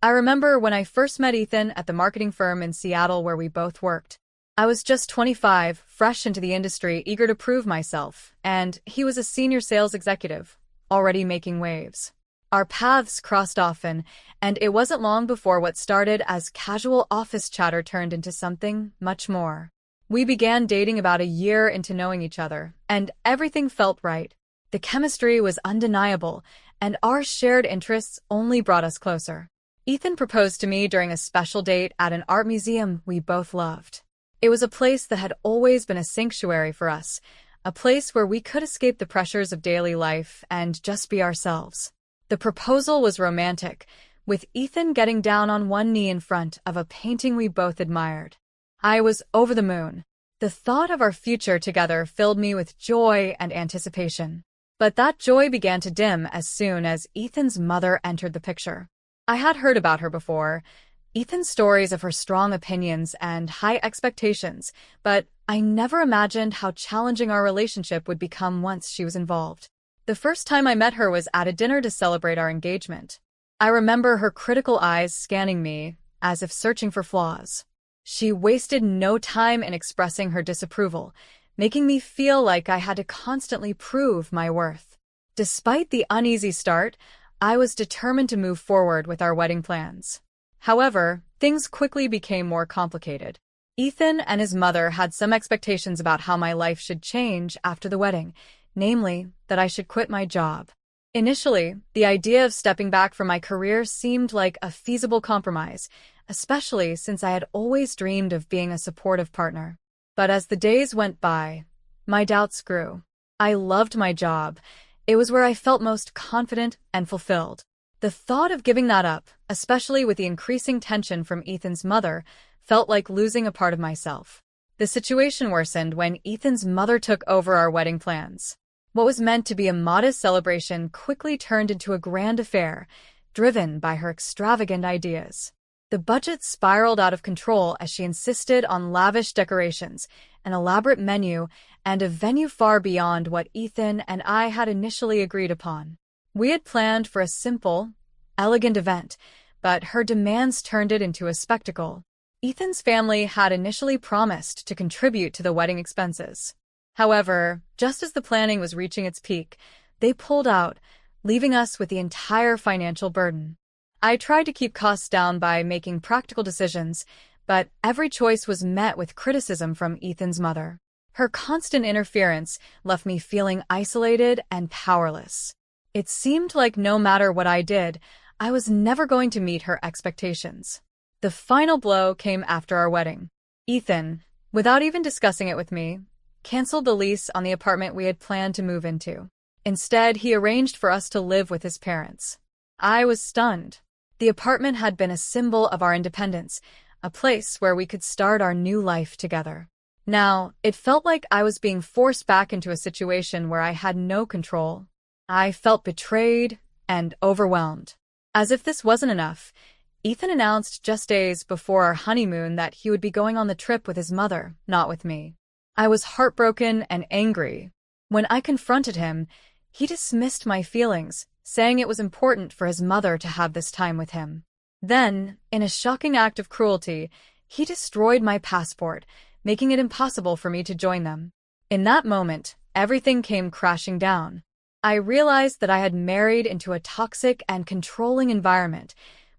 I remember when I first met Ethan at the marketing firm in Seattle where we both worked. I was just 25, fresh into the industry, eager to prove myself, and he was a senior sales executive, already making waves. Our paths crossed often, and it wasn't long before what started as casual office chatter turned into something much more. We began dating about a year into knowing each other, and everything felt right. The chemistry was undeniable, and our shared interests only brought us closer. Ethan proposed to me during a special date at an art museum we both loved. It was a place that had always been a sanctuary for us, a place where we could escape the pressures of daily life and just be ourselves. The proposal was romantic, with Ethan getting down on one knee in front of a painting we both admired. I was over the moon. The thought of our future together filled me with joy and anticipation. But that joy began to dim as soon as Ethan's mother entered the picture. I had heard about her before, Ethan's stories of her strong opinions and high expectations, but I never imagined how challenging our relationship would become once she was involved. The first time I met her was at a dinner to celebrate our engagement. I remember her critical eyes scanning me, as if searching for flaws. She wasted no time in expressing her disapproval, making me feel like I had to constantly prove my worth. Despite the uneasy start, I was determined to move forward with our wedding plans. However, things quickly became more complicated. Ethan and his mother had some expectations about how my life should change after the wedding, namely, that I should quit my job. Initially, the idea of stepping back from my career seemed like a feasible compromise, especially since I had always dreamed of being a supportive partner. But as the days went by, my doubts grew. I loved my job. It was where I felt most confident and fulfilled. The thought of giving that up, especially with the increasing tension from Ethan's mother, felt like losing a part of myself. The situation worsened when Ethan's mother took over our wedding plans. What was meant to be a modest celebration quickly turned into a grand affair, driven by her extravagant ideas. The budget spiraled out of control as she insisted on lavish decorations, an elaborate menu, and a venue far beyond what Ethan and I had initially agreed upon. We had planned for a simple, elegant event, but her demands turned it into a spectacle. Ethan's family had initially promised to contribute to the wedding expenses. However, just as the planning was reaching its peak, they pulled out, leaving us with the entire financial burden. I tried to keep costs down by making practical decisions, but every choice was met with criticism from Ethan's mother. Her constant interference left me feeling isolated and powerless. It seemed like no matter what I did, I was never going to meet her expectations. The final blow came after our wedding. Ethan, without even discussing it with me, canceled the lease on the apartment we had planned to move into. Instead, he arranged for us to live with his parents. I was stunned. The apartment had been a symbol of our independence, a place where we could start our new life together. Now, it felt like I was being forced back into a situation where I had no control. I felt betrayed and overwhelmed. As if this wasn't enough, Ethan announced just days before our honeymoon that he would be going on the trip with his mother, not with me. I was heartbroken and angry. When I confronted him, he dismissed my feelings, saying it was important for his mother to have this time with him. Then, in a shocking act of cruelty, he destroyed my passport, making it impossible for me to join them. In that moment, everything came crashing down. I realized that I had married into a toxic and controlling environment,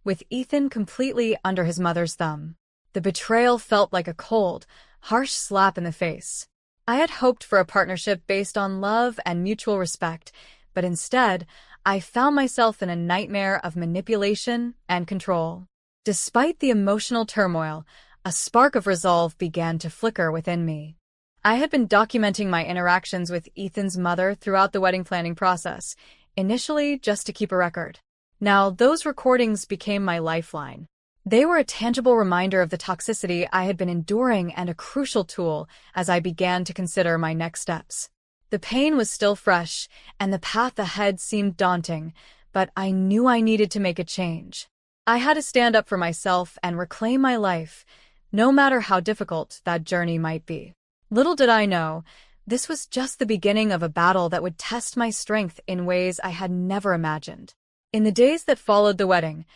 with Ethan completely under his mother's thumb. The betrayal felt like a cold, harsh slap in the face. I had hoped for a partnership based on love and mutual respect, but instead, I found myself in a nightmare of manipulation and control. Despite the emotional turmoil, a spark of resolve began to flicker within me. I had been documenting my interactions with Ethan's mother throughout the wedding planning process, initially just to keep a record. Now, those recordings became my lifeline. They were a tangible reminder of the toxicity I had been enduring and a crucial tool as I began to consider my next steps. The pain was still fresh, and the path ahead seemed daunting, but I knew I needed to make a change. I had to stand up for myself and reclaim my life, no matter how difficult that journey might be. Little did I know, this was just the beginning of a battle that would test my strength in ways I had never imagined. In the days that followed the wedding,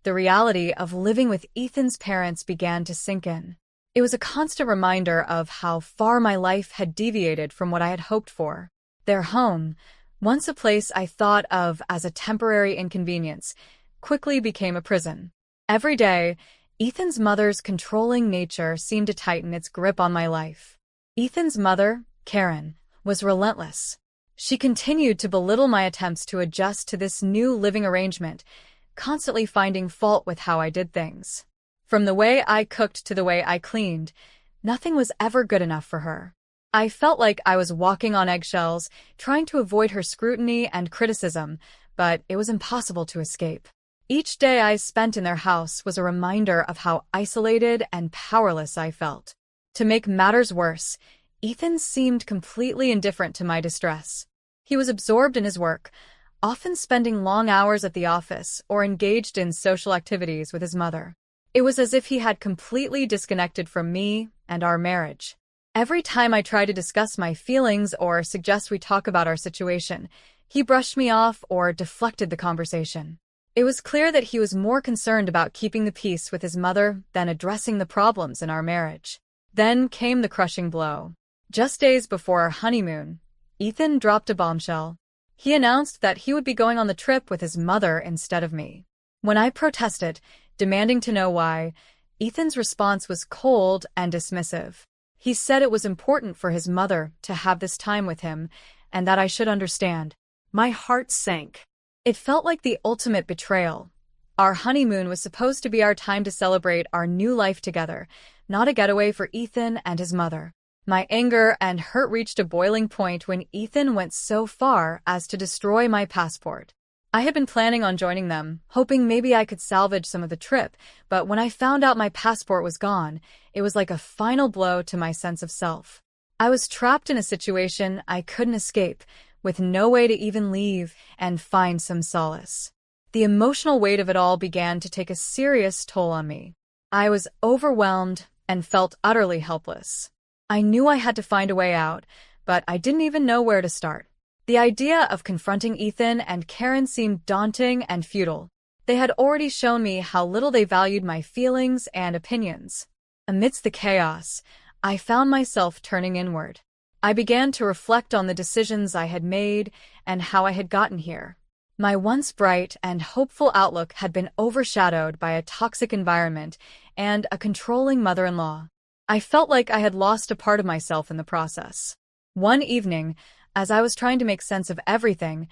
The reality of living with Ethan's parents began to sink in. It was a constant reminder of how far my life had deviated from what I had hoped for. Their home, once a place I thought of as a temporary inconvenience, quickly became a prison. Every day, Ethan's mother's controlling nature seemed to tighten its grip on my life. Ethan's mother, Karen, was relentless. She continued to belittle my attempts to adjust to this new living arrangement, constantly finding fault with how I did things. From the way I cooked to the way I cleaned, nothing was ever good enough for her. I felt like I was walking on eggshells, trying to avoid her scrutiny and criticism, but it was impossible to escape. Each day I spent in their house was a reminder of how isolated and powerless I felt. To make matters worse, Ethan seemed completely indifferent to my distress. He was absorbed in his work, often spending long hours at the office or engaged in social activities with his mother. It was as if he had completely disconnected from me and our marriage. Every time I tried to discuss my feelings or suggest we talk about our situation, he brushed me off or deflected the conversation. It was clear that he was more concerned about keeping the peace with his mother than addressing the problems in our marriage. Then came the crushing blow. Just days before our honeymoon, Ethan dropped a bombshell. He announced that he would be going on the trip with his mother instead of me. When I protested, demanding to know why, Ethan's response was cold and dismissive. He said it was important for his mother to have this time with him, and that I should understand. My heart sank. It felt like the ultimate betrayal. Our honeymoon was supposed to be our time to celebrate our new life together, not a getaway for Ethan and his mother. My anger and hurt reached a boiling point when Ethan went so far as to destroy my passport. I had been planning on joining them, hoping maybe I could salvage some of the trip, but when I found out my passport was gone, it was like a final blow to my sense of self. I was trapped in a situation I couldn't escape, with no way to even leave and find some solace. The emotional weight of it all began to take a serious toll on me. I was overwhelmed and felt utterly helpless. I knew I had to find a way out, but I didn't even know where to start. The idea of confronting Ethan and Karen seemed daunting and futile. They had already shown me how little they valued my feelings and opinions. Amidst the chaos, I found myself turning inward. I began to reflect on the decisions I had made and how I had gotten here. My once bright and hopeful outlook had been overshadowed by a toxic environment and a controlling mother-in-law. I felt like I had lost a part of myself in the process. One evening, as I was trying to make sense of everything,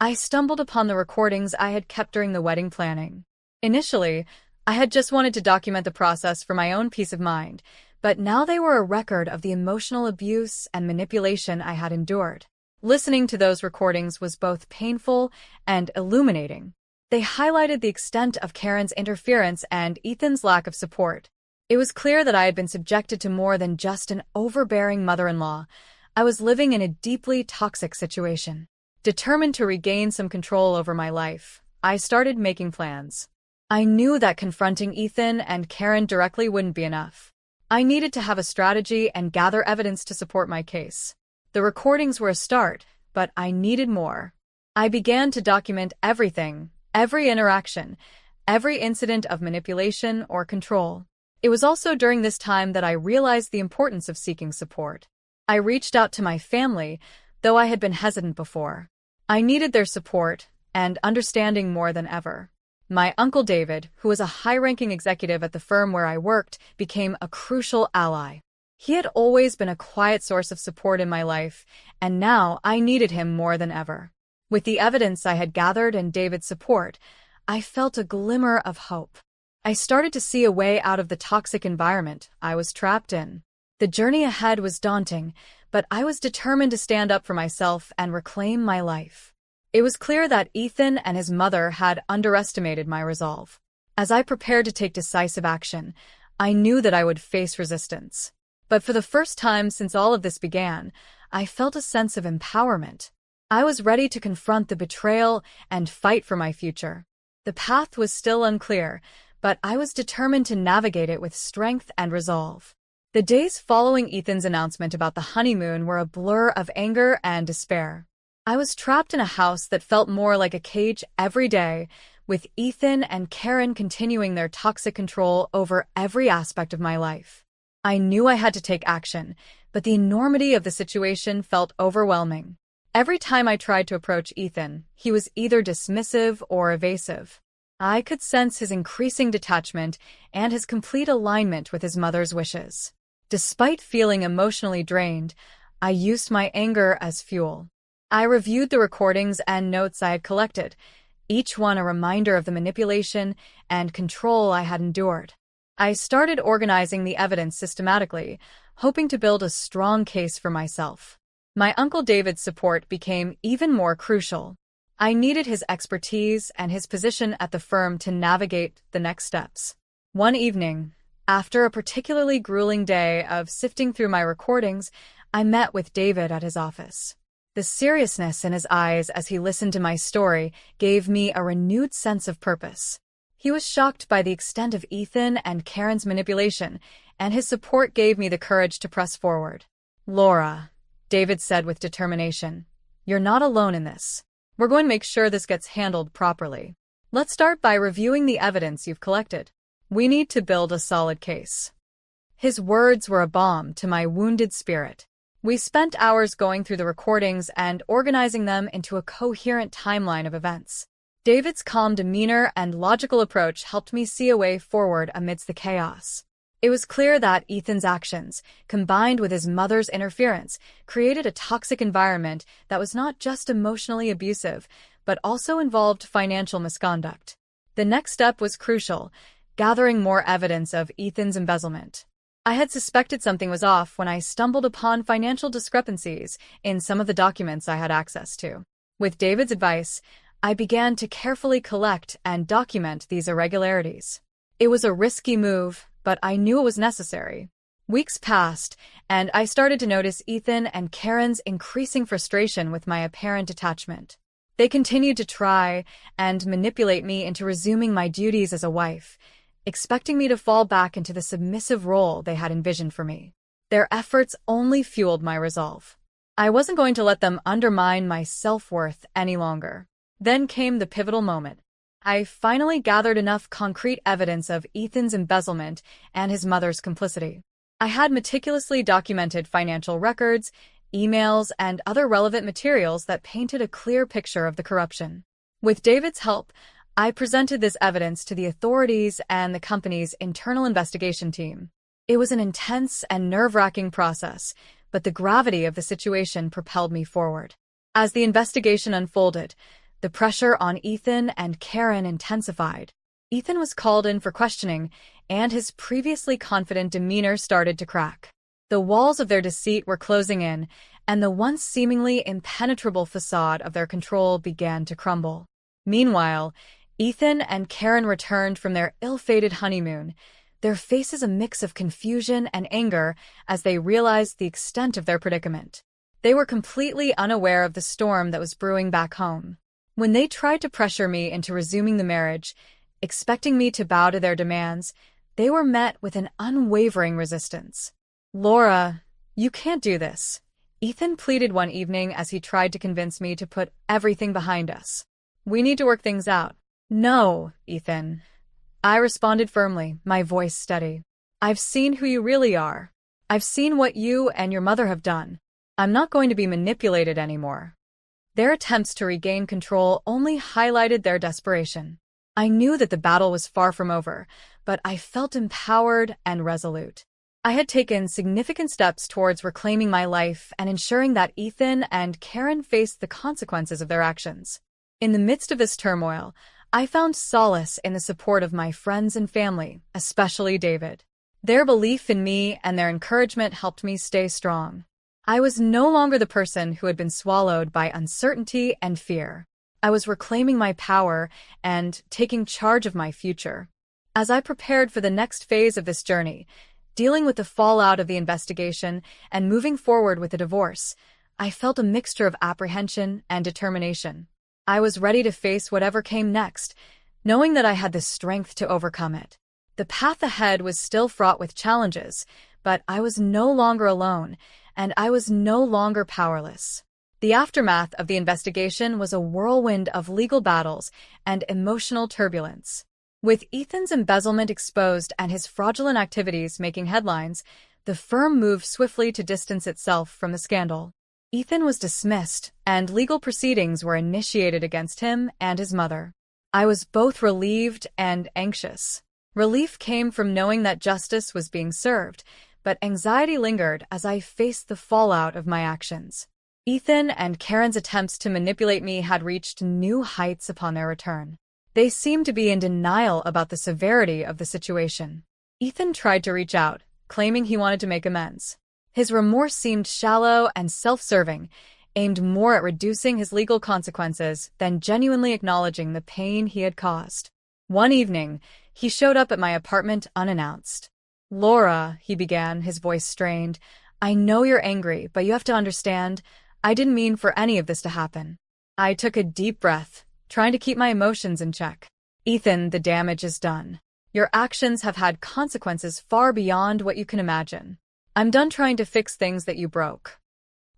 I stumbled upon the recordings I had kept during the wedding planning. Initially, I had just wanted to document the process for my own peace of mind, but now they were a record of the emotional abuse and manipulation I had endured. Listening to those recordings was both painful and illuminating. They highlighted the extent of Karen's interference and Ethan's lack of support. It was clear that I had been subjected to more than just an overbearing mother-in-law. I was living in a deeply toxic situation. Determined to regain some control over my life, I started making plans. I knew that confronting Ethan and Karen directly wouldn't be enough. I needed to have a strategy and gather evidence to support my case. The recordings were a start, but I needed more. I began to document everything, every interaction, every incident of manipulation or control. It was also during this time that I realized the importance of seeking support. I reached out to my family, though I had been hesitant before. I needed their support and understanding more than ever. My uncle David, who was a high-ranking executive at the firm where I worked, became a crucial ally. He had always been a quiet source of support in my life, and now I needed him more than ever. With the evidence I had gathered and David's support, I felt a glimmer of hope. I started to see a way out of the toxic environment I was trapped in. The journey ahead was daunting, but I was determined to stand up for myself and reclaim my life. It was clear that Ethan and his mother had underestimated my resolve. As I prepared to take decisive action, I knew that I would face resistance. But for the first time since all of this began, I felt a sense of empowerment. I was ready to confront the betrayal and fight for my future. The path was still unclear, but I was determined to navigate it with strength and resolve. The days following Ethan's announcement about the honeymoon were a blur of anger and despair. I was trapped in a house that felt more like a cage every day, with Ethan and Karen continuing their toxic control over every aspect of my life. I knew I had to take action, but the enormity of the situation felt overwhelming. Every time I tried to approach Ethan, he was either dismissive or evasive. I could sense his increasing detachment and his complete alignment with his mother's wishes. Despite feeling emotionally drained, I used my anger as fuel. I reviewed the recordings and notes I had collected, each one a reminder of the manipulation and control I had endured. I started organizing the evidence systematically, hoping to build a strong case for myself. My Uncle David's support became even more crucial. I needed his expertise and his position at the firm to navigate the next steps. One evening, after a particularly grueling day of sifting through my recordings, I met with David at his office. The seriousness in his eyes as he listened to my story gave me a renewed sense of purpose. He was shocked by the extent of Ethan and Karen's manipulation, and his support gave me the courage to press forward. "Laura," David said with determination, "you're not alone in this. We're going to make sure this gets handled properly. Let's start by reviewing the evidence you've collected. We need to build a solid case." His words were a balm to my wounded spirit. We spent hours going through the recordings and organizing them into a coherent timeline of events. David's calm demeanor and logical approach helped me see a way forward amidst the chaos. It was clear that Ethan's actions, combined with his mother's interference, created a toxic environment that was not just emotionally abusive, but also involved financial misconduct. The next step was crucial, gathering more evidence of Ethan's embezzlement. I had suspected something was off when I stumbled upon financial discrepancies in some of the documents I had access to. With David's advice, I began to carefully collect and document these irregularities. It was a risky move, but I knew it was necessary. Weeks passed, and I started to notice Ethan and Karen's increasing frustration with my apparent attachment. They continued to try and manipulate me into resuming my duties as a wife, expecting me to fall back into the submissive role they had envisioned for me. Their efforts only fueled my resolve. I wasn't going to let them undermine my self-worth any longer. Then came the pivotal moment. I finally gathered enough concrete evidence of Ethan's embezzlement and his mother's complicity. I had meticulously documented financial records, emails, and other relevant materials that painted a clear picture of the corruption. With David's help, I presented this evidence to the authorities and the company's internal investigation team. It was an intense and nerve-wracking process, but the gravity of the situation propelled me forward. As the investigation unfolded, the pressure on Ethan and Karen intensified. Ethan was called in for questioning, and his previously confident demeanor started to crack. The walls of their deceit were closing in, and the once seemingly impenetrable facade of their control began to crumble. Meanwhile, Ethan and Karen returned from their ill-fated honeymoon, their faces a mix of confusion and anger as they realized the extent of their predicament. They were completely unaware of the storm that was brewing back home. When they tried to pressure me into resuming the marriage, expecting me to bow to their demands, they were met with an unwavering resistance. "Laura, you can't do this," Ethan pleaded one evening as he tried to convince me to put everything behind us. "We need to work things out." "No, Ethan," I responded firmly, my voice steady. "I've seen who you really are. I've seen what you and your mother have done. I'm not going to be manipulated anymore." Their attempts to regain control only highlighted their desperation. I knew that the battle was far from over, but I felt empowered and resolute. I had taken significant steps towards reclaiming my life and ensuring that Ethan and Karen faced the consequences of their actions. In the midst of this turmoil, I found solace in the support of my friends and family, especially David. Their belief in me and their encouragement helped me stay strong. I was no longer the person who had been swallowed by uncertainty and fear. I was reclaiming my power and taking charge of my future. As I prepared for the next phase of this journey, dealing with the fallout of the investigation and moving forward with the divorce, I felt a mixture of apprehension and determination. I was ready to face whatever came next, knowing that I had the strength to overcome it. The path ahead was still fraught with challenges, but I was no longer alone, and I was no longer powerless. The aftermath of the investigation was a whirlwind of legal battles and emotional turbulence. With Ethan's embezzlement exposed and his fraudulent activities making headlines, the firm moved swiftly to distance itself from the scandal. Ethan was dismissed, and legal proceedings were initiated against him and his mother. I was both relieved and anxious. Relief came from knowing that justice was being served, but anxiety lingered as I faced the fallout of my actions. Ethan and Karen's attempts to manipulate me had reached new heights upon their return. They seemed to be in denial about the severity of the situation. Ethan tried to reach out, claiming he wanted to make amends. His remorse seemed shallow and self-serving, aimed more at reducing his legal consequences than genuinely acknowledging the pain he had caused. One evening, he showed up at my apartment unannounced. "Laura," he began, his voice strained, "I know you're angry, but you have to understand, I didn't mean for any of this to happen." I took a deep breath, trying to keep my emotions in check. "Ethan, the damage is done. Your actions have had consequences far beyond what you can imagine. I'm done trying to fix things that you broke."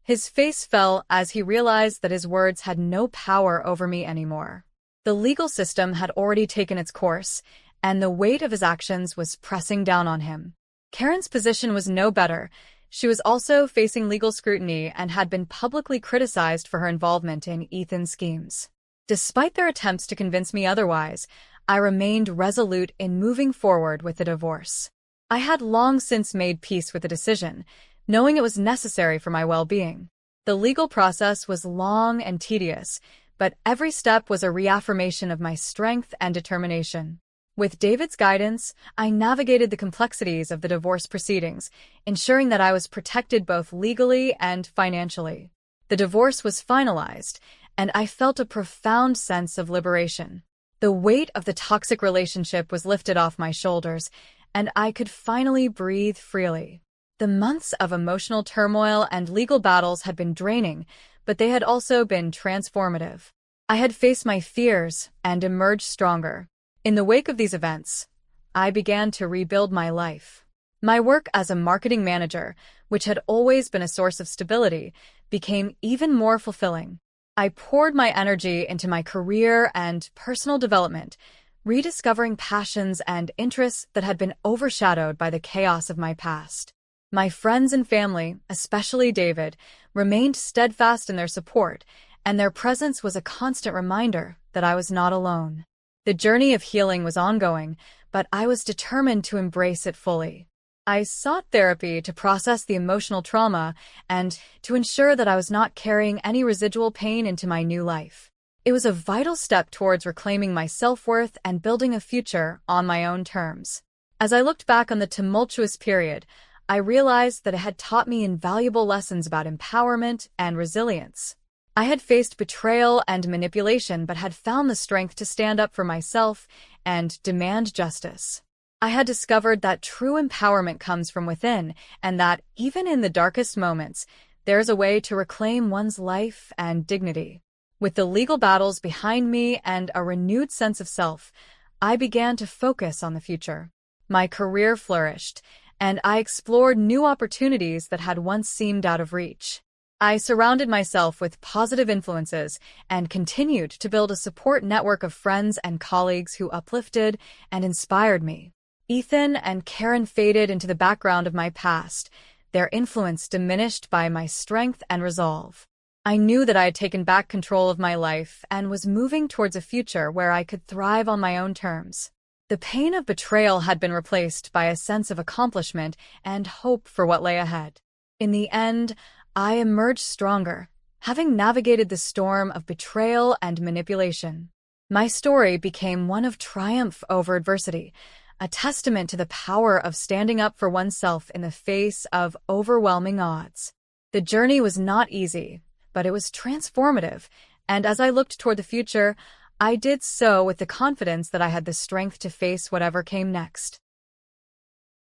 His face fell as he realized that his words had no power over me anymore. The legal system had already taken its course, and the weight of his actions was pressing down on him. Karen's position was no better. She was also facing legal scrutiny and had been publicly criticized for her involvement in Ethan's schemes. Despite their attempts to convince me otherwise, I remained resolute in moving forward with the divorce. I had long since made peace with the decision, knowing it was necessary for my well-being. The legal process was long and tedious, but every step was a reaffirmation of my strength and determination. With David's guidance, I navigated the complexities of the divorce proceedings, ensuring that I was protected both legally and financially. The divorce was finalized, and I felt a profound sense of liberation. The weight of the toxic relationship was lifted off my shoulders, and I could finally breathe freely. The months of emotional turmoil and legal battles had been draining, but they had also been transformative. I had faced my fears and emerged stronger. In the wake of these events, I began to rebuild my life. My work as a marketing manager, which had always been a source of stability, became even more fulfilling. I poured my energy into my career and personal development, rediscovering passions and interests that had been overshadowed by the chaos of my past. My friends and family, especially David, remained steadfast in their support, and their presence was a constant reminder that I was not alone. The journey of healing was ongoing, but I was determined to embrace it fully. I sought therapy to process the emotional trauma and to ensure that I was not carrying any residual pain into my new life. It was a vital step towards reclaiming my self-worth and building a future on my own terms. As I looked back on the tumultuous period, I realized that it had taught me invaluable lessons about empowerment and resilience. I had faced betrayal and manipulation, but had found the strength to stand up for myself and demand justice. I had discovered that true empowerment comes from within, and that, even in the darkest moments, there's a way to reclaim one's life and dignity. With the legal battles behind me and a renewed sense of self, I began to focus on the future. My career flourished, and I explored new opportunities that had once seemed out of reach. I surrounded myself with positive influences and continued to build a support network of friends and colleagues who uplifted and inspired me. Ethan and Karen faded into the background of my past, their influence diminished by my strength and resolve. I knew that I had taken back control of my life and was moving towards a future where I could thrive on my own terms. The pain of betrayal had been replaced by a sense of accomplishment and hope for what lay ahead. In the end, I emerged stronger, having navigated the storm of betrayal and manipulation. My story became one of triumph over adversity, a testament to the power of standing up for oneself in the face of overwhelming odds. The journey was not easy, but it was transformative, and as I looked toward the future, I did so with the confidence that I had the strength to face whatever came next.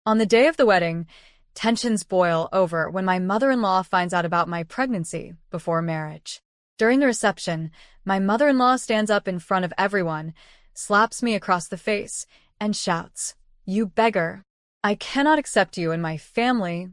On the day of the wedding, tensions boil over when my mother-in-law finds out about my pregnancy before marriage. During the reception, my mother-in-law stands up in front of everyone, slaps me across the face, and shouts, "You beggar! I cannot accept you in my family."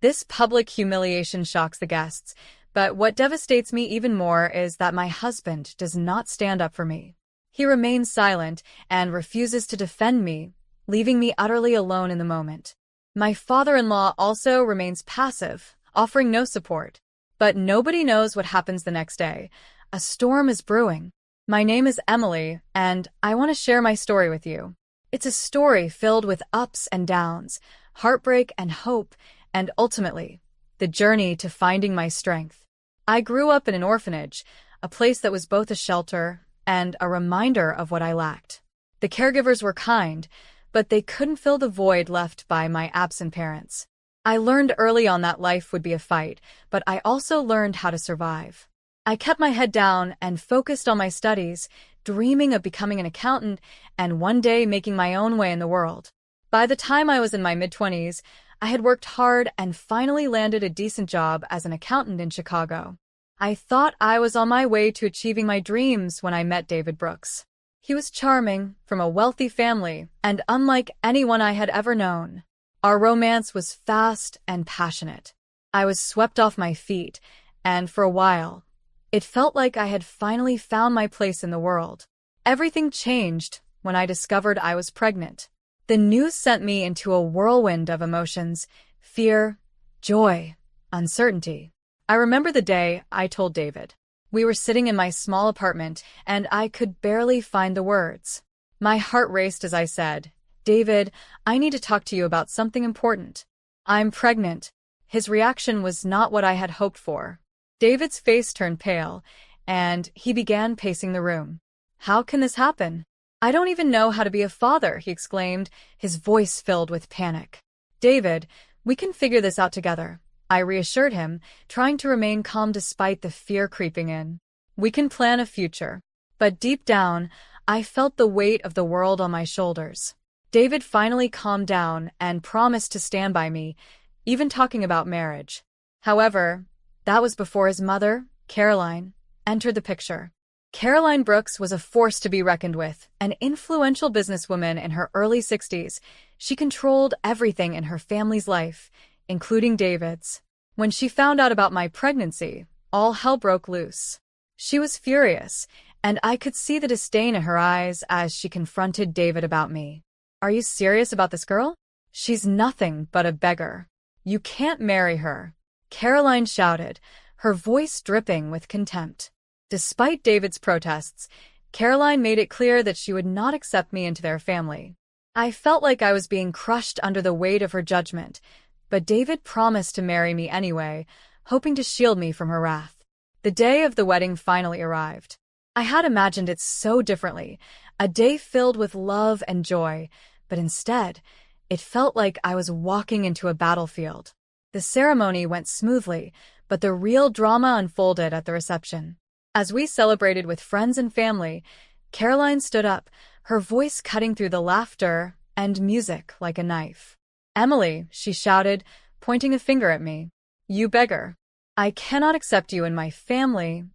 This public humiliation shocks the guests, But what devastates me even more is that my husband does not stand up for me. He remains silent and refuses to defend me, leaving me utterly alone in the moment. My father-in-law also remains passive, offering no support. But nobody knows what happens the next day. A storm is brewing. My name is Emily, and I want to share my story with you. It's a story filled with ups and downs, heartbreak and hope, and ultimately, the journey to finding my strength. I grew up in an orphanage, a place that was both a shelter and a reminder of what I lacked. The caregivers were kind, but they couldn't fill the void left by my absent parents. I learned early on that life would be a fight, but I also learned how to survive. I kept my head down and focused on my studies, dreaming of becoming an accountant and one day making my own way in the world. By the time I was in my mid-20s, I had worked hard and finally landed a decent job as an accountant in Chicago. I thought I was on my way to achieving my dreams when I met David Brooks. He was charming, from a wealthy family, and unlike anyone I had ever known. Our romance was fast and passionate. I was swept off my feet, and for a while, it felt like I had finally found my place in the world. Everything changed when I discovered I was pregnant. The news sent me into a whirlwind of emotions: fear, joy, uncertainty. I remember the day I told David. We were sitting in my small apartment, and I could barely find the words. My heart raced as I said, "David, I need to talk to you about something important. I'm pregnant." His reaction was not what I had hoped for. David's face turned pale, and he began pacing the room. "How can this happen? I don't even know how to be a father," he exclaimed, his voice filled with panic. "David, we can figure this out together," I reassured him, trying to remain calm despite the fear creeping in. "We can plan a future." But deep down, I felt the weight of the world on my shoulders. David finally calmed down and promised to stand by me, even talking about marriage. However, that was before his mother, Caroline, entered the picture. Caroline Brooks was a force to be reckoned with, an influential businesswoman in her early 60s. She controlled everything in her family's life, including David's. When she found out about my pregnancy, all hell broke loose. She was furious, and I could see the disdain in her eyes as she confronted David about me. "Are you serious about this girl? She's nothing but a beggar. You can't marry her," Caroline shouted, her voice dripping with contempt. Despite David's protests, Caroline made it clear that she would not accept me into their family. I felt like I was being crushed under the weight of her judgment, but David promised to marry me anyway, hoping to shield me from her wrath. The day of the wedding finally arrived. I had imagined it so differently, a day filled with love and joy, but instead, it felt like I was walking into a battlefield. The ceremony went smoothly, but the real drama unfolded at the reception. As we celebrated with friends and family, Caroline stood up, her voice cutting through the laughter and music like a knife. "Emily," she shouted, pointing a finger at me. "You beggar. I cannot accept you in my family."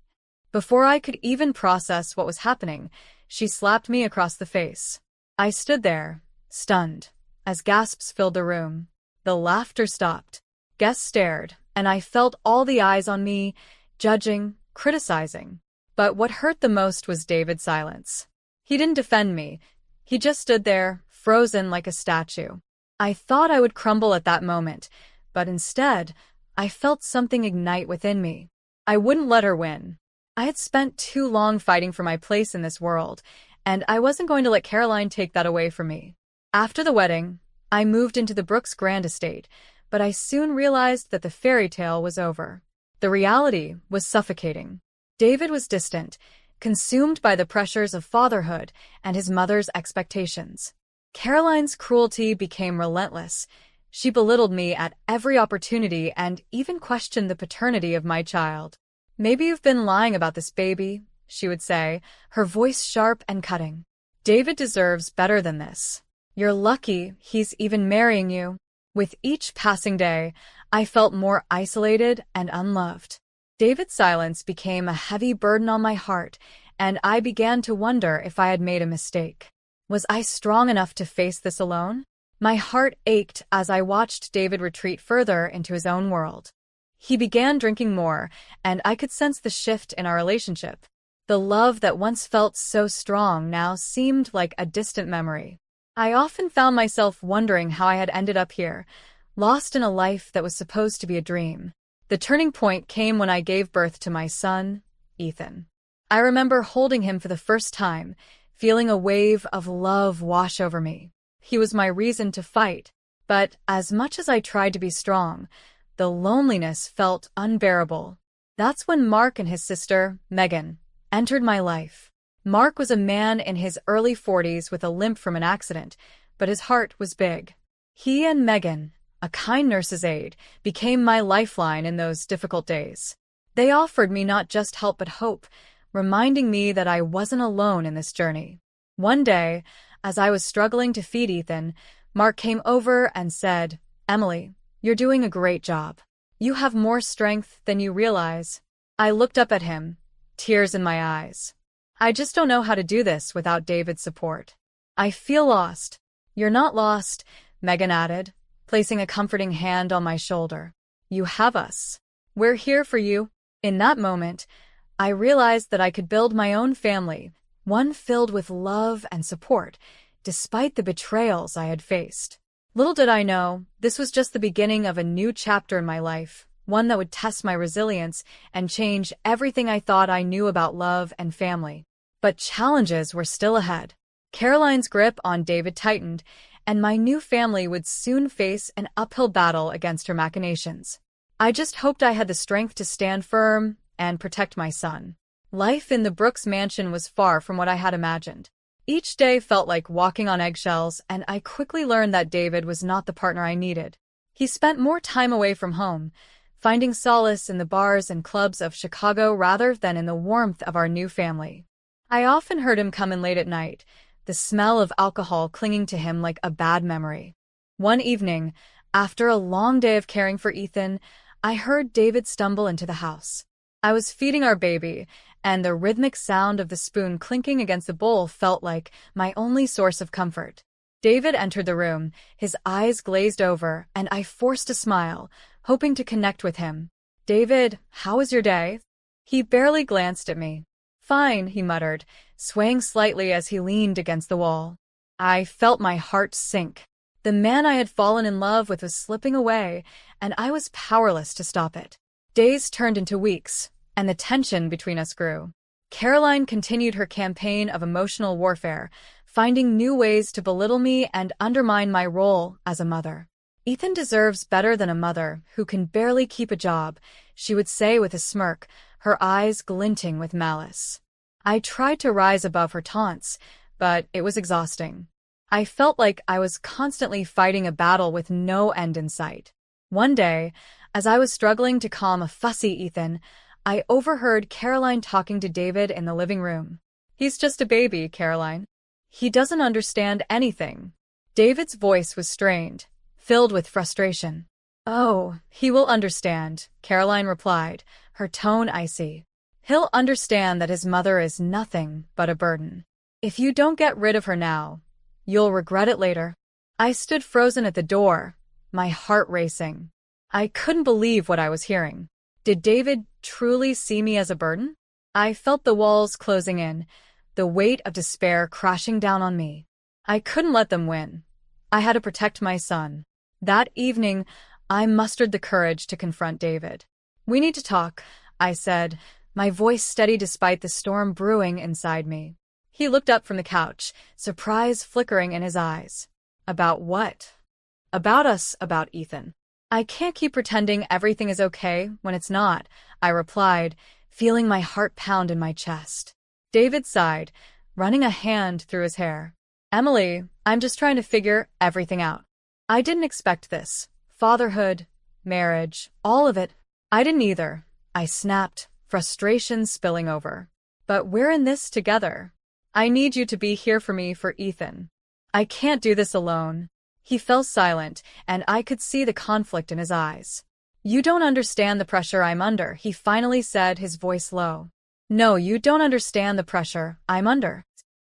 Before I could even process what was happening, she slapped me across the face. I stood there, stunned, as gasps filled the room. The laughter stopped. Guests stared, and I felt all the eyes on me, judging, criticizing. But what hurt the most was David's silence. He didn't defend me. He just stood there, frozen like a statue. I thought I would crumble at that moment, but instead, I felt something ignite within me. I wouldn't let her win. I had spent too long fighting for my place in this world, and I wasn't going to let Caroline take that away from me. After the wedding, I moved into the Brooks Grand Estate, but I soon realized that the fairy tale was over. The reality was suffocating. David was distant, consumed by the pressures of fatherhood and his mother's expectations. Caroline's cruelty became relentless. She belittled me at every opportunity and even questioned the paternity of my child. "Maybe you've been lying about this baby," she would say, her voice sharp and cutting. "David deserves better than this. You're lucky he's even marrying you." With each passing day, I felt more isolated and unloved. David's silence became a heavy burden on my heart, and I began to wonder if I had made a mistake. Was I strong enough to face this alone? My heart ached as I watched David retreat further into his own world. He began drinking more, and I could sense the shift in our relationship. The love that once felt so strong now seemed like a distant memory. I often found myself wondering how I had ended up here, lost in a life that was supposed to be a dream. The turning point came when I gave birth to my son, Ethan. I remember holding him for the first time, feeling a wave of love wash over me. He was my reason to fight, but as much as I tried to be strong, the loneliness felt unbearable. That's when Mark and his sister, Megan, entered my life. Mark was a man in his early 40s with a limp from an accident, but his heart was big. He and Megan, a kind nurse's aide, became my lifeline in those difficult days. They offered me not just help but hope, reminding me that I wasn't alone in this journey. One day, as I was struggling to feed Ethan, Mark came over and said, "Emily, you're doing a great job. You have more strength than you realize." I looked up at him, tears in my eyes. "I just don't know how to do this without David's support. I feel lost." "You're not lost," Megan added, placing a comforting hand on my shoulder. "You have us. We're here for you." In that moment, I realized that I could build my own family, one filled with love and support, despite the betrayals I had faced. Little did I know, this was just the beginning of a new chapter in my life, one that would test my resilience and change everything I thought I knew about love and family. But challenges were still ahead. Caroline's grip on David tightened, and my new family would soon face an uphill battle against her machinations. I just hoped I had the strength to stand firm and protect my son. Life in the Brooks mansion was far from what I had imagined. Each day felt like walking on eggshells, and I quickly learned that David was not the partner I needed. He spent more time away from home, finding solace in the bars and clubs of Chicago rather than in the warmth of our new family. I often heard him come in late at night, the smell of alcohol clinging to him like a bad memory. One evening, after a long day of caring for Ethan, I heard David stumble into the house. I was feeding our baby, and the rhythmic sound of the spoon clinking against the bowl felt like my only source of comfort. David entered the room, his eyes glazed over, and I forced a smile, hoping to connect with him. "David, how was your day?" He barely glanced at me. "Fine," he muttered, swaying slightly as he leaned against the wall. I felt my heart sink. The man I had fallen in love with was slipping away, and I was powerless to stop it. Days turned into weeks, and the tension between us grew. Caroline continued her campaign of emotional warfare, finding new ways to belittle me and undermine my role as a mother. "Ethan deserves better than a mother who can barely keep a job," she would say with a smirk, her eyes glinting with malice. I tried to rise above her taunts, but it was exhausting. I felt like I was constantly fighting a battle with no end in sight. One day, as I was struggling to calm a fussy Ethan, I overheard Caroline talking to David in the living room. "He's just a baby, Caroline. He doesn't understand anything." David's voice was strained, filled with frustration. "Oh, he will understand," Caroline replied, her tone icy. "He'll understand that his mother is nothing but a burden. If you don't get rid of her now, you'll regret it later." I stood frozen at the door, my heart racing. I couldn't believe what I was hearing. Did David truly see me as a burden? I felt the walls closing in, the weight of despair crashing down on me. I couldn't let them win. I had to protect my son. That evening, I mustered the courage to confront David. "We need to talk," I said, my voice steady despite the storm brewing inside me. He looked up from the couch, surprise flickering in his eyes. "About what?" "About us, about Ethan." "I can't keep pretending everything is okay when it's not," I replied, feeling my heart pound in my chest. David sighed, running a hand through his hair. "Emily, I'm just trying to figure everything out. I didn't expect this. Fatherhood, marriage, all of it. I didn't either," I snapped, frustration spilling over. "But we're in this together. I need you to be here for me for Ethan. I can't do this alone." He fell silent, and I could see the conflict in his eyes. "You don't understand the pressure I'm under," he finally said, his voice low. "No, you don't understand the pressure I'm under,"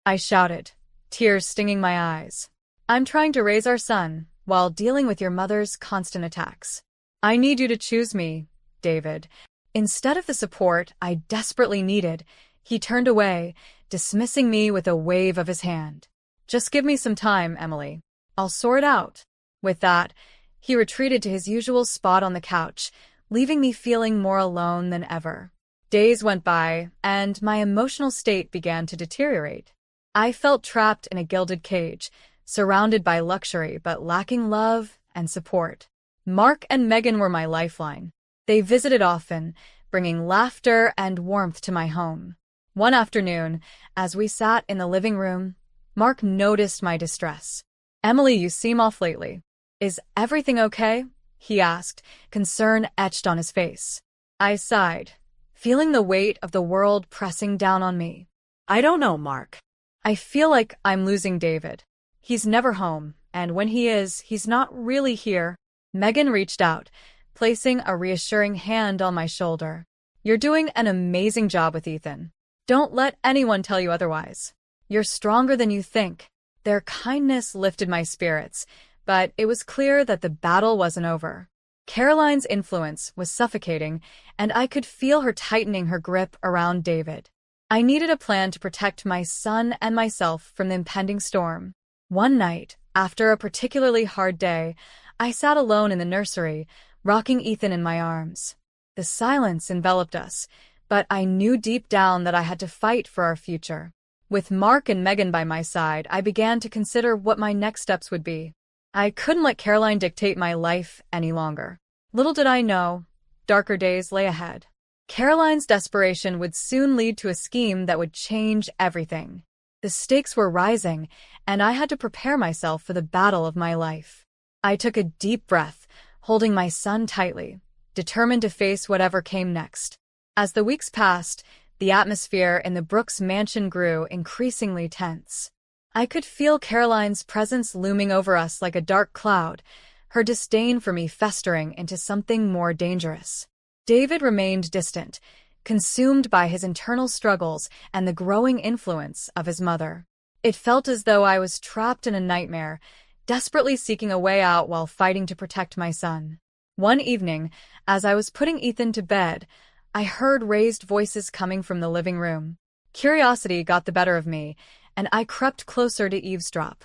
I shouted, tears stinging my eyes. "I'm trying to raise our son, while dealing with your mother's constant attacks. I need you to choose me, David. Instead of the support I desperately needed, he turned away, dismissing me with a wave of his hand. Just give me some time, Emily. I'll sort it out. With that, he retreated to his usual spot on the couch, leaving me feeling more alone than ever. Days went by, and my emotional state began to deteriorate. I felt trapped in a gilded cage, surrounded by luxury but lacking love and support. Mark and Megan were my lifeline. They visited often, bringing laughter and warmth to my home. One afternoon, as we sat in the living room, Mark noticed my distress. "Emily, you seem off lately. Is everything okay?" he asked, concern etched on his face. I sighed, feeling the weight of the world pressing down on me. "I don't know, Mark. I feel like I'm losing David. He's never home, and when he is, he's not really here." Megan reached out, placing a reassuring hand on my shoulder. "You're doing an amazing job with Ethan. Don't let anyone tell you otherwise. You're stronger than you think." Their kindness lifted my spirits, but it was clear that the battle wasn't over. Caroline's influence was suffocating, and I could feel her tightening her grip around David. I needed a plan to protect my son and myself from the impending storm. One night, after a particularly hard day, I sat alone in the nursery, rocking Ethan in my arms. The silence enveloped us, but I knew deep down that I had to fight for our future. With Mark and Megan by my side, I began to consider what my next steps would be. I couldn't let Caroline dictate my life any longer. Little did I know, darker days lay ahead. Caroline's desperation would soon lead to a scheme that would change everything. The stakes were rising, and I had to prepare myself for the battle of my life. I took a deep breath, holding my son tightly, determined to face whatever came next. As the weeks passed, the atmosphere in the Brooks mansion grew increasingly tense. I could feel Caroline's presence looming over us like a dark cloud, her disdain for me festering into something more dangerous. David remained distant, consumed by his internal struggles and the growing influence of his mother. It felt as though I was trapped in a nightmare, desperately seeking a way out while fighting to protect my son. One evening, as I was putting Ethan to bed, I heard raised voices coming from the living room. Curiosity got the better of me, and I crept closer to eavesdrop.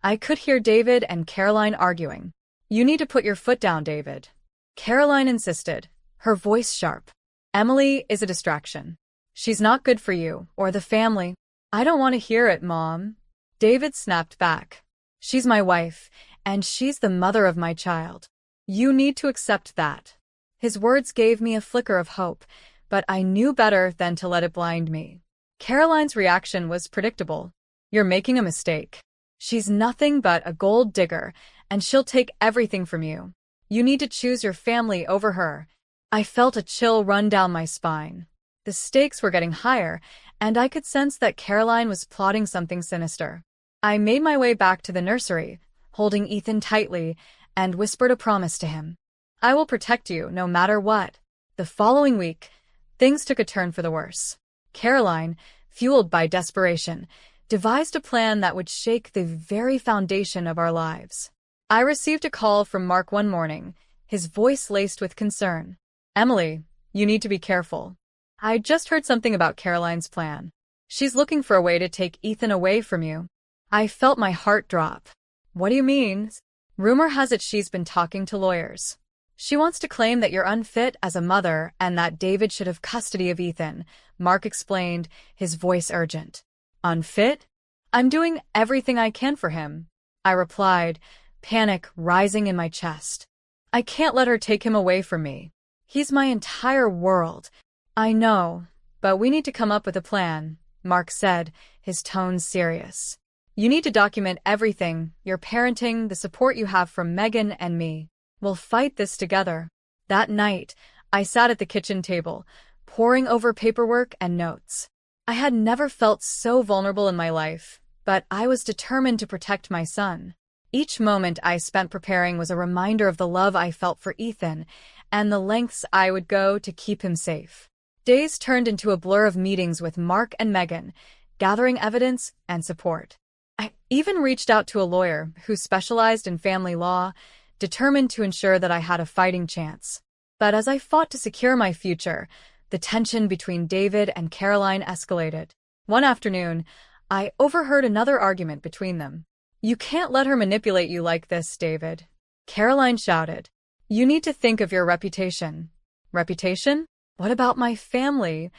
I could hear David and Caroline arguing. "You need to put your foot down, David," Caroline insisted, her voice sharp. "Emily is a distraction. She's not good for you or the family." "I don't want to hear it, Mom," David snapped back. "She's my wife, and she's the mother of my child. You need to accept that." His words gave me a flicker of hope, but I knew better than to let it blind me. Caroline's reaction was predictable. "You're making a mistake. She's nothing but a gold digger, and she'll take everything from you. You need to choose your family over her." I felt a chill run down my spine. The stakes were getting higher, and I could sense that Caroline was plotting something sinister. I made my way back to the nursery, holding Ethan tightly, and whispered a promise to him. "I will protect you no matter what." The following week, things took a turn for the worse. Caroline, fueled by desperation, devised a plan that would shake the very foundation of our lives. I received a call from Mark one morning, his voice laced with concern. "Emily, you need to be careful. I just heard something about Caroline's plan. She's looking for a way to take Ethan away from you." I felt my heart drop. "What do you mean?" "Rumor has it she's been talking to lawyers. She wants to claim that you're unfit as a mother and that David should have custody of Ethan," Mark explained, his voice urgent. "Unfit? I'm doing everything I can for him," I replied, panic rising in my chest. "I can't let her take him away from me. He's my entire world." "I know, but we need to come up with a plan," Mark said, his tone serious. "You need to document everything, your parenting, the support you have from Megan and me. We'll fight this together." That night, I sat at the kitchen table, poring over paperwork and notes. I had never felt so vulnerable in my life, but I was determined to protect my son. Each moment I spent preparing was a reminder of the love I felt for Ethan and the lengths I would go to keep him safe. Days turned into a blur of meetings with Mark and Megan, gathering evidence and support. I even reached out to a lawyer who specialized in family law, determined to ensure that I had a fighting chance. But as I fought to secure my future, the tension between David and Caroline escalated. One afternoon, I overheard another argument between them. "You can't let her manipulate you like this, David," Caroline shouted. "You need to think of your reputation." "Reputation? What about my family?"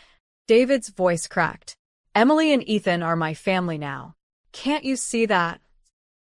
David's voice cracked. "Emily and Ethan are my family now. Can't you see that?"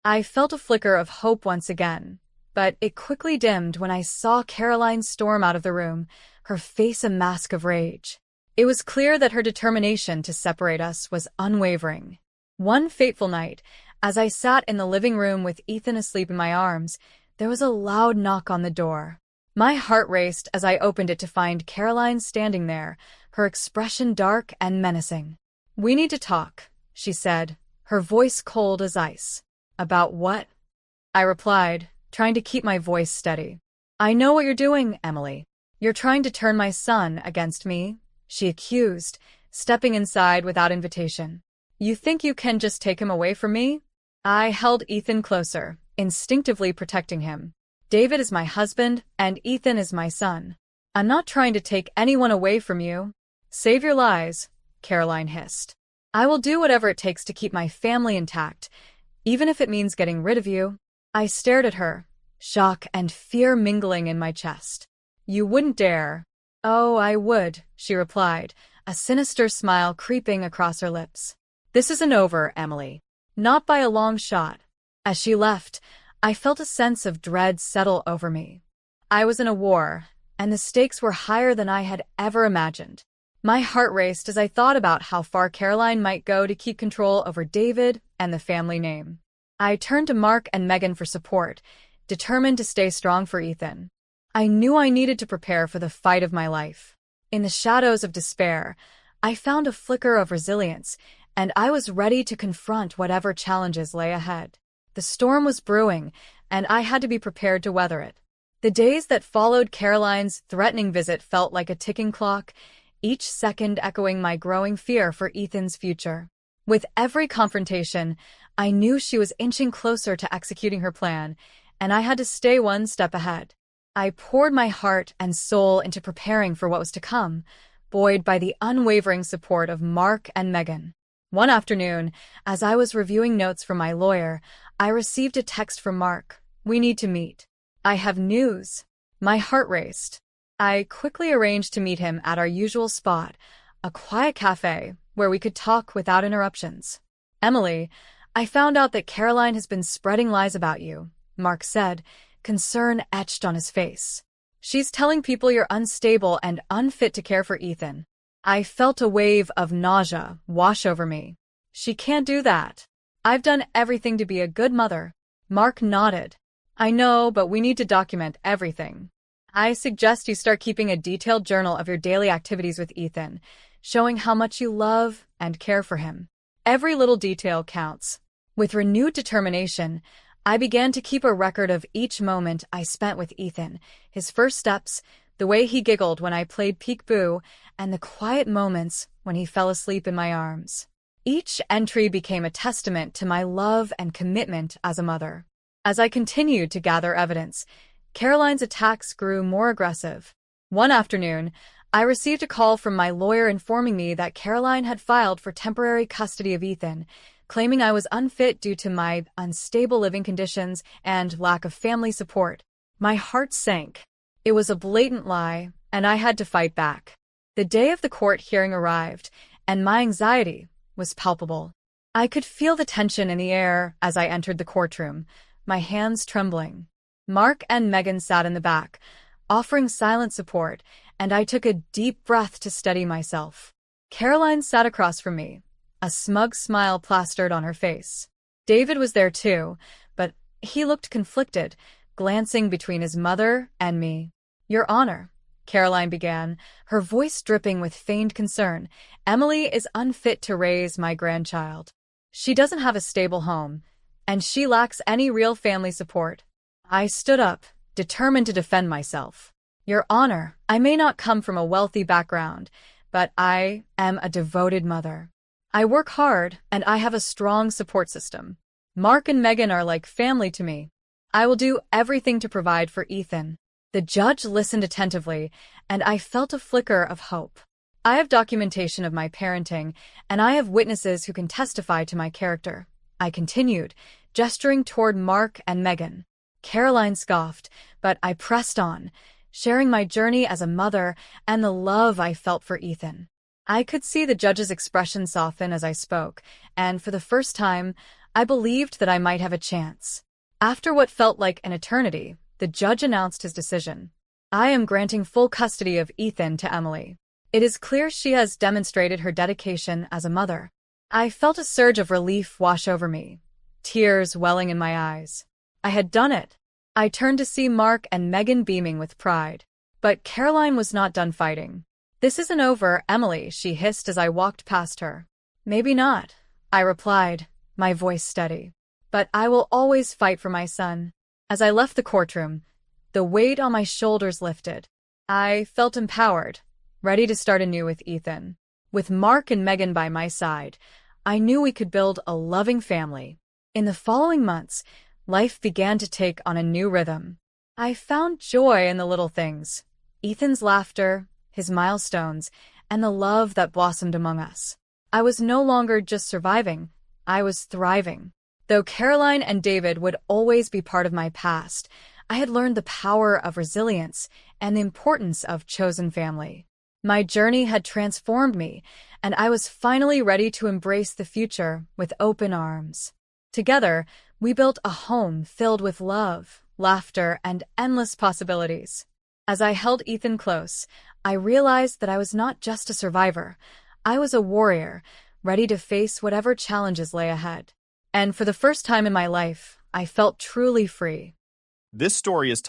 I felt a flicker of hope once again, but it quickly dimmed when I saw Caroline storm out of the room, her face a mask of rage. It was clear that her determination to separate us was unwavering. One fateful night, as I sat in the living room with Ethan asleep in my arms, there was a loud knock on the door. My heart raced as I opened it to find Caroline standing there, her expression dark and menacing. "We need to talk," she said, her voice cold as ice. "About what?" I replied, trying to keep my voice steady. "I know what you're doing, Emily. You're trying to turn my son against me," she accused, stepping inside without invitation. "You think you can just take him away from me?" I held Ethan closer, instinctively protecting him. "David is my husband, and Ethan is my son. I'm not trying to take anyone away from you." "Save your lies," Caroline hissed. "I will do whatever it takes to keep my family intact, even if it means getting rid of you." I stared at her, shock and fear mingling in my chest. "You wouldn't dare." "Oh, I would," she replied, a sinister smile creeping across her lips. "This isn't over, Emily. Not by a long shot." As she left, I felt a sense of dread settle over me. I was in a war, and the stakes were higher than I had ever imagined. My heart raced as I thought about how far Caroline might go to keep control over David and the family name. I turned to Mark and Megan for support, determined to stay strong for Ethan. I knew I needed to prepare for the fight of my life. In the shadows of despair, I found a flicker of resilience, and I was ready to confront whatever challenges lay ahead. The storm was brewing, and I had to be prepared to weather it. The days that followed Caroline's threatening visit felt like a ticking clock, each second echoing my growing fear for Ethan's future. With every confrontation, I knew she was inching closer to executing her plan, and I had to stay one step ahead. I poured my heart and soul into preparing for what was to come, buoyed by the unwavering support of Mark and Megan. One afternoon, as I was reviewing notes from my lawyer, I received a text from Mark. "We need to meet. I have news." My heart raced. I quickly arranged to meet him at our usual spot, a quiet cafe where we could talk without interruptions. "Emily, I found out that Caroline has been spreading lies about you," Mark said, concern etched on his face. "She's telling people you're unstable and unfit to care for Ethan." I felt a wave of nausea wash over me. "She can't do that. I've done everything to be a good mother." Mark nodded. "I know, but we need to document everything. I suggest you start keeping a detailed journal of your daily activities with Ethan, showing how much you love and care for him. Every little detail counts." With renewed determination, I began to keep a record of each moment I spent with Ethan, his first steps, the way he giggled when I played peek-boo, and the quiet moments when he fell asleep in my arms. Each entry became a testament to my love and commitment as a mother. As I continued to gather evidence, Caroline's attacks grew more aggressive. One afternoon, I received a call from my lawyer informing me that Caroline had filed for temporary custody of Ethan, claiming I was unfit due to my unstable living conditions and lack of family support. My heart sank. It was a blatant lie, and I had to fight back. The day of the court hearing arrived, and my anxiety was palpable. I could feel the tension in the air as I entered the courtroom, my hands trembling. Mark and Megan sat in the back, offering silent support, and I took a deep breath to steady myself. Caroline sat across from me, a smug smile plastered on her face. David was there too, but he looked conflicted, glancing between his mother and me. "Your Honor," Caroline began, her voice dripping with feigned concern, "Emily is unfit to raise my grandchild. She doesn't have a stable home, and she lacks any real family support." I stood up, determined to defend myself. "Your Honor, I may not come from a wealthy background, but I am a devoted mother. I work hard, and I have a strong support system. Mark and Megan are like family to me. I will do everything to provide for Ethan." The judge listened attentively, and I felt a flicker of hope. I have documentation of my parenting, and I have witnesses who can testify to my character. I continued, gesturing toward Mark and Megan. Caroline scoffed, but I pressed on, sharing my journey as a mother and the love I felt for Ethan. I could see the judge's expression soften as I spoke, and for the first time, I believed that I might have a chance. After what felt like an eternity, the judge announced his decision. I am granting full custody of Ethan to Emily. It is clear she has demonstrated her dedication as a mother. I felt a surge of relief wash over me, tears welling in my eyes. I had done it. I turned to see Mark and Megan beaming with pride. But Caroline was not done fighting. "This isn't over, Emily," she hissed as I walked past her. "Maybe not," I replied, my voice steady. "But I will always fight for my son." As I left the courtroom, the weight on my shoulders lifted. I felt empowered, ready to start anew with Ethan. With Mark and Megan by my side, I knew we could build a loving family. In the following months, life began to take on a new rhythm. I found joy in the little things: Ethan's laughter, his milestones, and the love that blossomed among us. I was no longer just surviving, I was thriving. Though Caroline and David would always be part of my past, I had learned the power of resilience and the importance of chosen family. My journey had transformed me, and I was finally ready to embrace the future with open arms. Together, we built a home filled with love, laughter, and endless possibilities. As I held Ethan close, I realized that I was not just a survivor. I was a warrior, ready to face whatever challenges lay ahead. And for the first time in my life, I felt truly free. This story is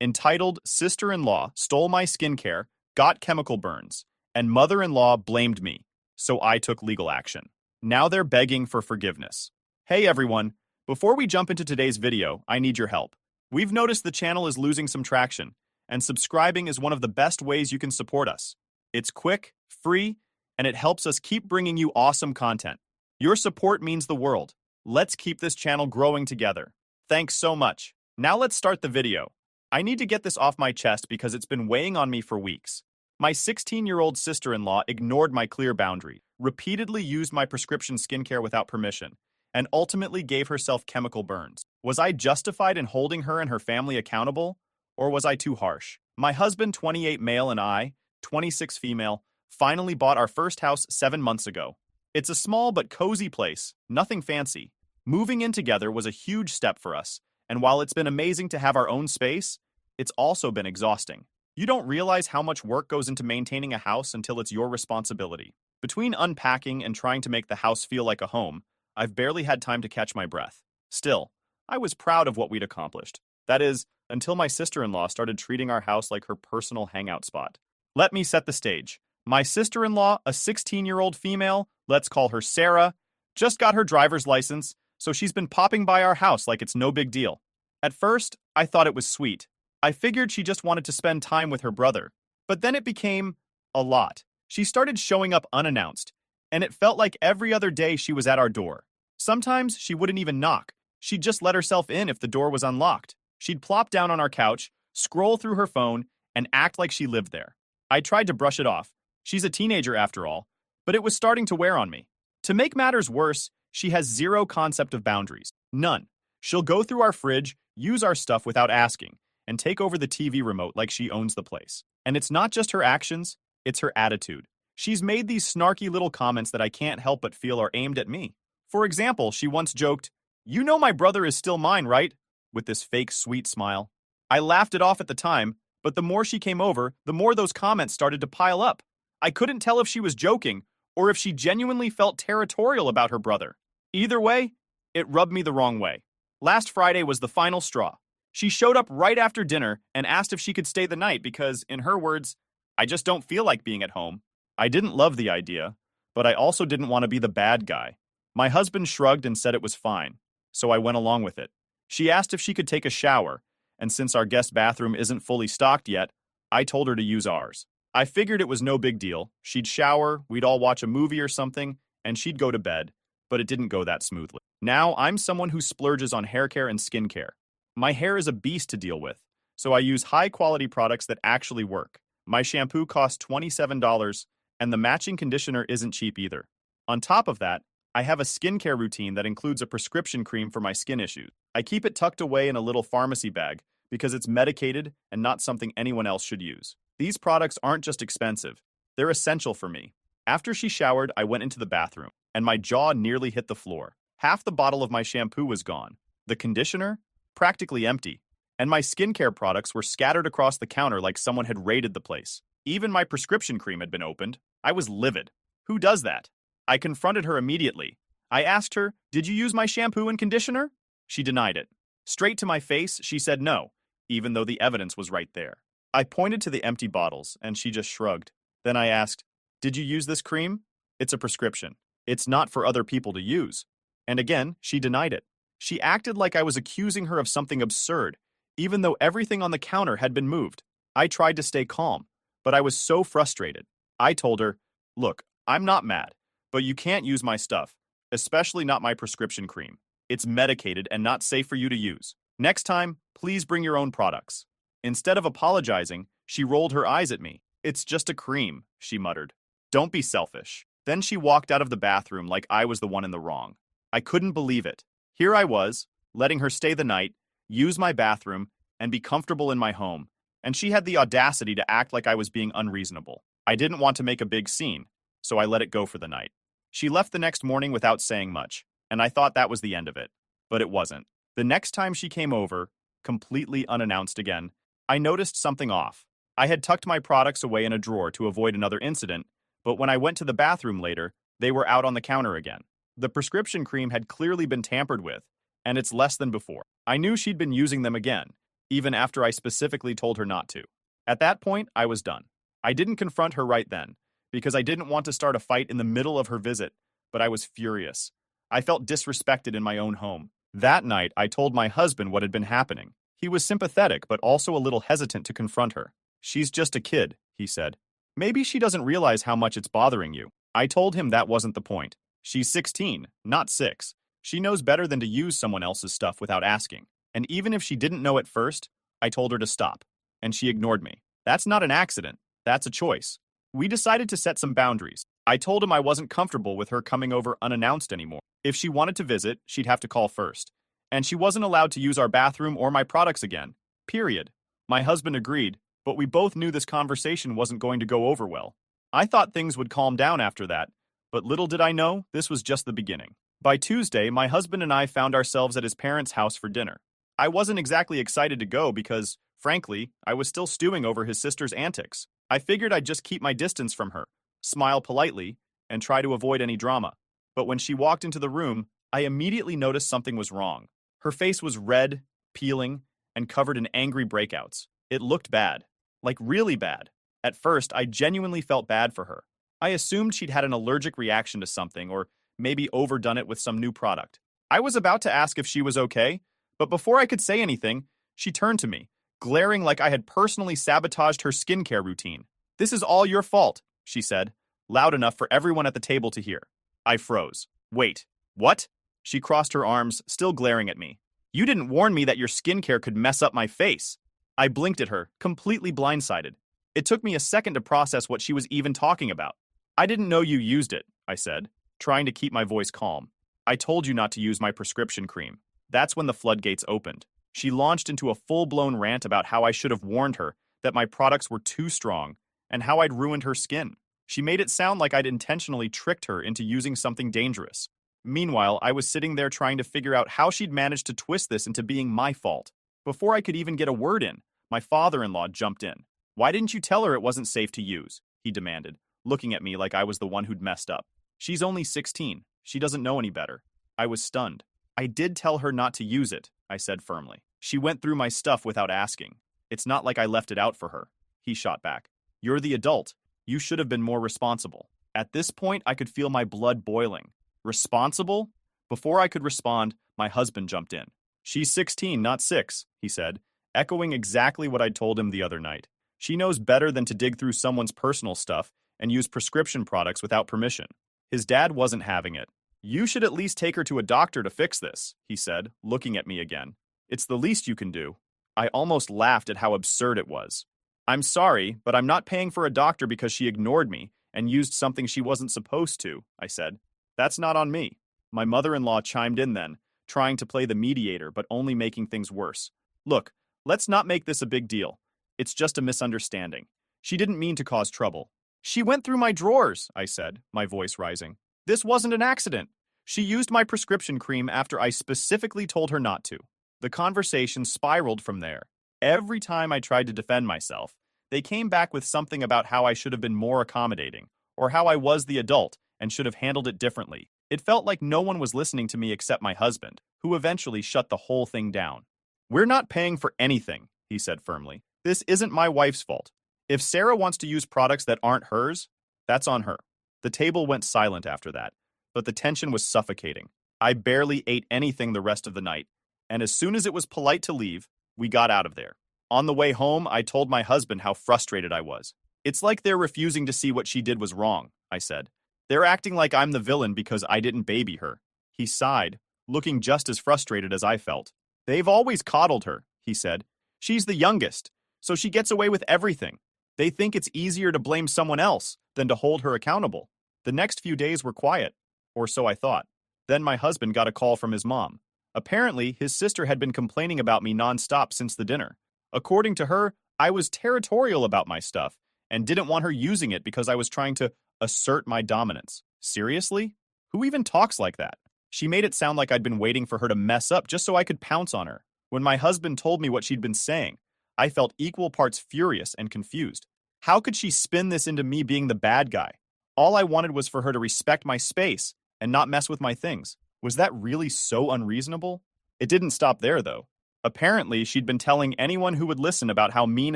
entitled Sister-in-Law Stole My Skincare, Got Chemical Burns, and Mother-in-Law Blamed Me, so I took legal action. Now they're begging for forgiveness. Hey everyone, before we jump into today's video, I need your help. We've noticed the channel is losing some traction, and subscribing is one of the best ways you can support us. It's quick, free, and it helps us keep bringing you awesome content. Your support means the world. Let's keep this channel growing together. Thanks so much. Now let's start the video. I need to get this off my chest because it's been weighing on me for weeks. My 16-year-old sister-in-law ignored my clear boundary, repeatedly used my prescription skincare without permission, and ultimately gave herself chemical burns. Was I justified in holding her and her family accountable, or was I too harsh? My husband, 28 male, and I, 26 female, finally bought our first house 7 months ago. It's a small but cozy place, nothing fancy. Moving in together was a huge step for us, and while it's been amazing to have our own space, it's also been exhausting. You don't realize how much work goes into maintaining a house until it's your responsibility. Between unpacking and trying to make the house feel like a home, I've barely had time to catch my breath. Still, I was proud of what we'd accomplished. That is, until my sister-in-law started treating our house like her personal hangout spot. Let me set the stage. My sister-in-law, a 16-year-old female, let's call her Sarah, just got her driver's license, so she's been popping by our house like it's no big deal. At first, I thought it was sweet. I figured she just wanted to spend time with her brother. But then it became a lot. She started showing up unannounced, and it felt like every other day she was at our door. Sometimes she wouldn't even knock. She'd just let herself in if the door was unlocked. She'd plop down on our couch, scroll through her phone, and act like she lived there. I tried to brush it off. She's a teenager after all, but it was starting to wear on me. To make matters worse, she has zero concept of boundaries. None. She'll go through our fridge, use our stuff without asking, and take over the TV remote like she owns the place. And it's not just her actions, it's her attitude. She's made these snarky little comments that I can't help but feel are aimed at me. For example, she once joked, "You know my brother is still mine, right?" with this fake sweet smile. I laughed it off at the time, but the more she came over, the more those comments started to pile up. I couldn't tell if she was joking or if she genuinely felt territorial about her brother. Either way, it rubbed me the wrong way. Last Friday was the final straw. She showed up right after dinner and asked if she could stay the night because, in her words, "I just don't feel like being at home." I didn't love the idea, but I also didn't want to be the bad guy. My husband shrugged and said it was fine, so I went along with it. She asked if she could take a shower, and since our guest bathroom isn't fully stocked yet, I told her to use ours. I figured it was no big deal. She'd shower, we'd all watch a movie or something, and she'd go to bed, but it didn't go that smoothly. Now, I'm someone who splurges on hair care and skincare. My hair is a beast to deal with, So I use high-quality products that actually work. My shampoo costs $27, and the matching conditioner isn't cheap either. On top of that, I have a skincare routine that includes a prescription cream for my skin issues. I keep it tucked away in a little pharmacy bag because it's medicated and not something anyone else should use. These products aren't just expensive, they're essential for me. After she showered, I went into the bathroom, and my jaw nearly hit the floor. Half the bottle of my shampoo was gone, the conditioner, practically empty, and my skincare products were scattered across the counter like someone had raided the place. Even my prescription cream had been opened. I was livid. Who does that? I confronted her immediately. I asked her, "Did you use my shampoo and conditioner?" She denied it. Straight to my face, she said no, even though the evidence was right there. I pointed to the empty bottles, and she just shrugged. Then I asked, "Did you use this cream?" "It's a prescription. It's not for other people to use." And again, she denied it. She acted like I was accusing her of something absurd, even though everything on the counter had been moved. I tried to stay calm, but I was so frustrated. I told her, "Look, I'm not mad, but you can't use my stuff, especially not my prescription cream. It's medicated and not safe for you to use. Next time, please bring your own products." Instead of apologizing, she rolled her eyes at me. "It's just a cream," she muttered. "Don't be selfish." Then she walked out of the bathroom like I was the one in the wrong. I couldn't believe it. Here I was, letting her stay the night, use my bathroom, and be comfortable in my home, and she had the audacity to act like I was being unreasonable. I didn't want to make a big scene, so I let it go for the night. She left the next morning without saying much, and I thought that was the end of it. But it wasn't. The next time she came over, completely unannounced again, I noticed something off. I had tucked my products away in a drawer to avoid another incident, but when I went to the bathroom later, they were out on the counter again. The prescription cream had clearly been tampered with, and it's less than before. I knew she'd been using them again, even after I specifically told her not to. At that point, I was done. I didn't confront her right then, because I didn't want to start a fight in the middle of her visit, but I was furious. I felt disrespected in my own home. That night, I told my husband what had been happening. He was sympathetic, but also a little hesitant to confront her. "She's just a kid," he said. "Maybe she doesn't realize how much it's bothering you." I told him that wasn't the point. She's 16, not 6. She knows better than to use someone else's stuff without asking. And even if she didn't know at first, I told her to stop. And she ignored me. That's not an accident. That's a choice. We decided to set some boundaries. I told him I wasn't comfortable with her coming over unannounced anymore. If she wanted to visit, she'd have to call first. And she wasn't allowed to use our bathroom or my products again. Period. My husband agreed, but we both knew this conversation wasn't going to go over well. I thought things would calm down after that, but little did I know, this was just the beginning. By Tuesday, my husband and I found ourselves at his parents' house for dinner. I wasn't exactly excited to go because, frankly, I was still stewing over his sister's antics. I figured I'd just keep my distance from her, smile politely, and try to avoid any drama. But when she walked into the room, I immediately noticed something was wrong. Her face was red, peeling, and covered in angry breakouts. It looked bad. Like really bad. At first, I genuinely felt bad for her. I assumed she'd had an allergic reaction to something or maybe overdone it with some new product. I was about to ask if she was okay, but before I could say anything, she turned to me, glaring like I had personally sabotaged her skincare routine. "This is all your fault," she said, loud enough for everyone at the table to hear. I froze. "Wait, what?" She crossed her arms, still glaring at me. "You didn't warn me that your skincare could mess up my face." I blinked at her, completely blindsided. It took me a second to process what she was even talking about. "I didn't know you used it," I said, trying to keep my voice calm. "I told you not to use my prescription cream." That's when the floodgates opened. She launched into a full-blown rant about how I should have warned her that my products were too strong and how I'd ruined her skin. She made it sound like I'd intentionally tricked her into using something dangerous. Meanwhile, I was sitting there trying to figure out how she'd managed to twist this into being my fault. Before I could even get a word in, my father-in-law jumped in. "Why didn't you tell her it wasn't safe to use?" he demanded, looking at me like I was the one who'd messed up. "She's only 16. She doesn't know any better." I was stunned. "I did tell her not to use it," I said firmly. "She went through my stuff without asking. It's not like I left it out for her." He shot back. "You're the adult. You should have been more responsible." At this point, I could feel my blood boiling. Responsible? Before I could respond, my husband jumped in. "She's 16, not 6, he said, echoing exactly what I'd told him the other night. "She knows better than to dig through someone's personal stuff and use prescription products without permission." His dad wasn't having it. "You should at least take her to a doctor to fix this," he said, looking at me again. "It's the least you can do." I almost laughed at how absurd it was. I'm sorry, but I'm not paying for a doctor because she ignored me and used something she wasn't supposed to, I said. That's not on me. My mother-in-law chimed in then, trying to play the mediator but only making things worse. Look, let's not make this a big deal. It's just a misunderstanding. She didn't mean to cause trouble. She went through my drawers, I said, my voice rising. This wasn't an accident. She used my prescription cream after I specifically told her not to. The conversation spiraled from there. Every time I tried to defend myself, they came back with something about how I should have been more accommodating, or how I was the adult and should have handled it differently. It felt like no one was listening to me except my husband, who eventually shut the whole thing down. We're not paying for anything, he said firmly. This isn't my wife's fault. If Sarah wants to use products that aren't hers, that's on her. The table went silent after that, but the tension was suffocating. I barely ate anything the rest of the night, and as soon as it was polite to leave, we got out of there. On the way home, I told my husband how frustrated I was. It's like they're refusing to see what she did was wrong, I said. They're acting like I'm the villain because I didn't baby her. He sighed, looking just as frustrated as I felt. They've always coddled her, he said. She's the youngest, so she gets away with everything. They think it's easier to blame someone else than to hold her accountable. The next few days were quiet, or so I thought. Then my husband got a call from his mom. Apparently, his sister had been complaining about me nonstop since the dinner. According to her, I was territorial about my stuff and didn't want her using it because I was trying to assert my dominance. Seriously? Who even talks like that? She made it sound like I'd been waiting for her to mess up just so I could pounce on her. When my husband told me what she'd been saying, I felt equal parts furious and confused. How could she spin this into me being the bad guy? All I wanted was for her to respect my space and not mess with my things. Was that really so unreasonable? It didn't stop there, though. Apparently, she'd been telling anyone who would listen about how mean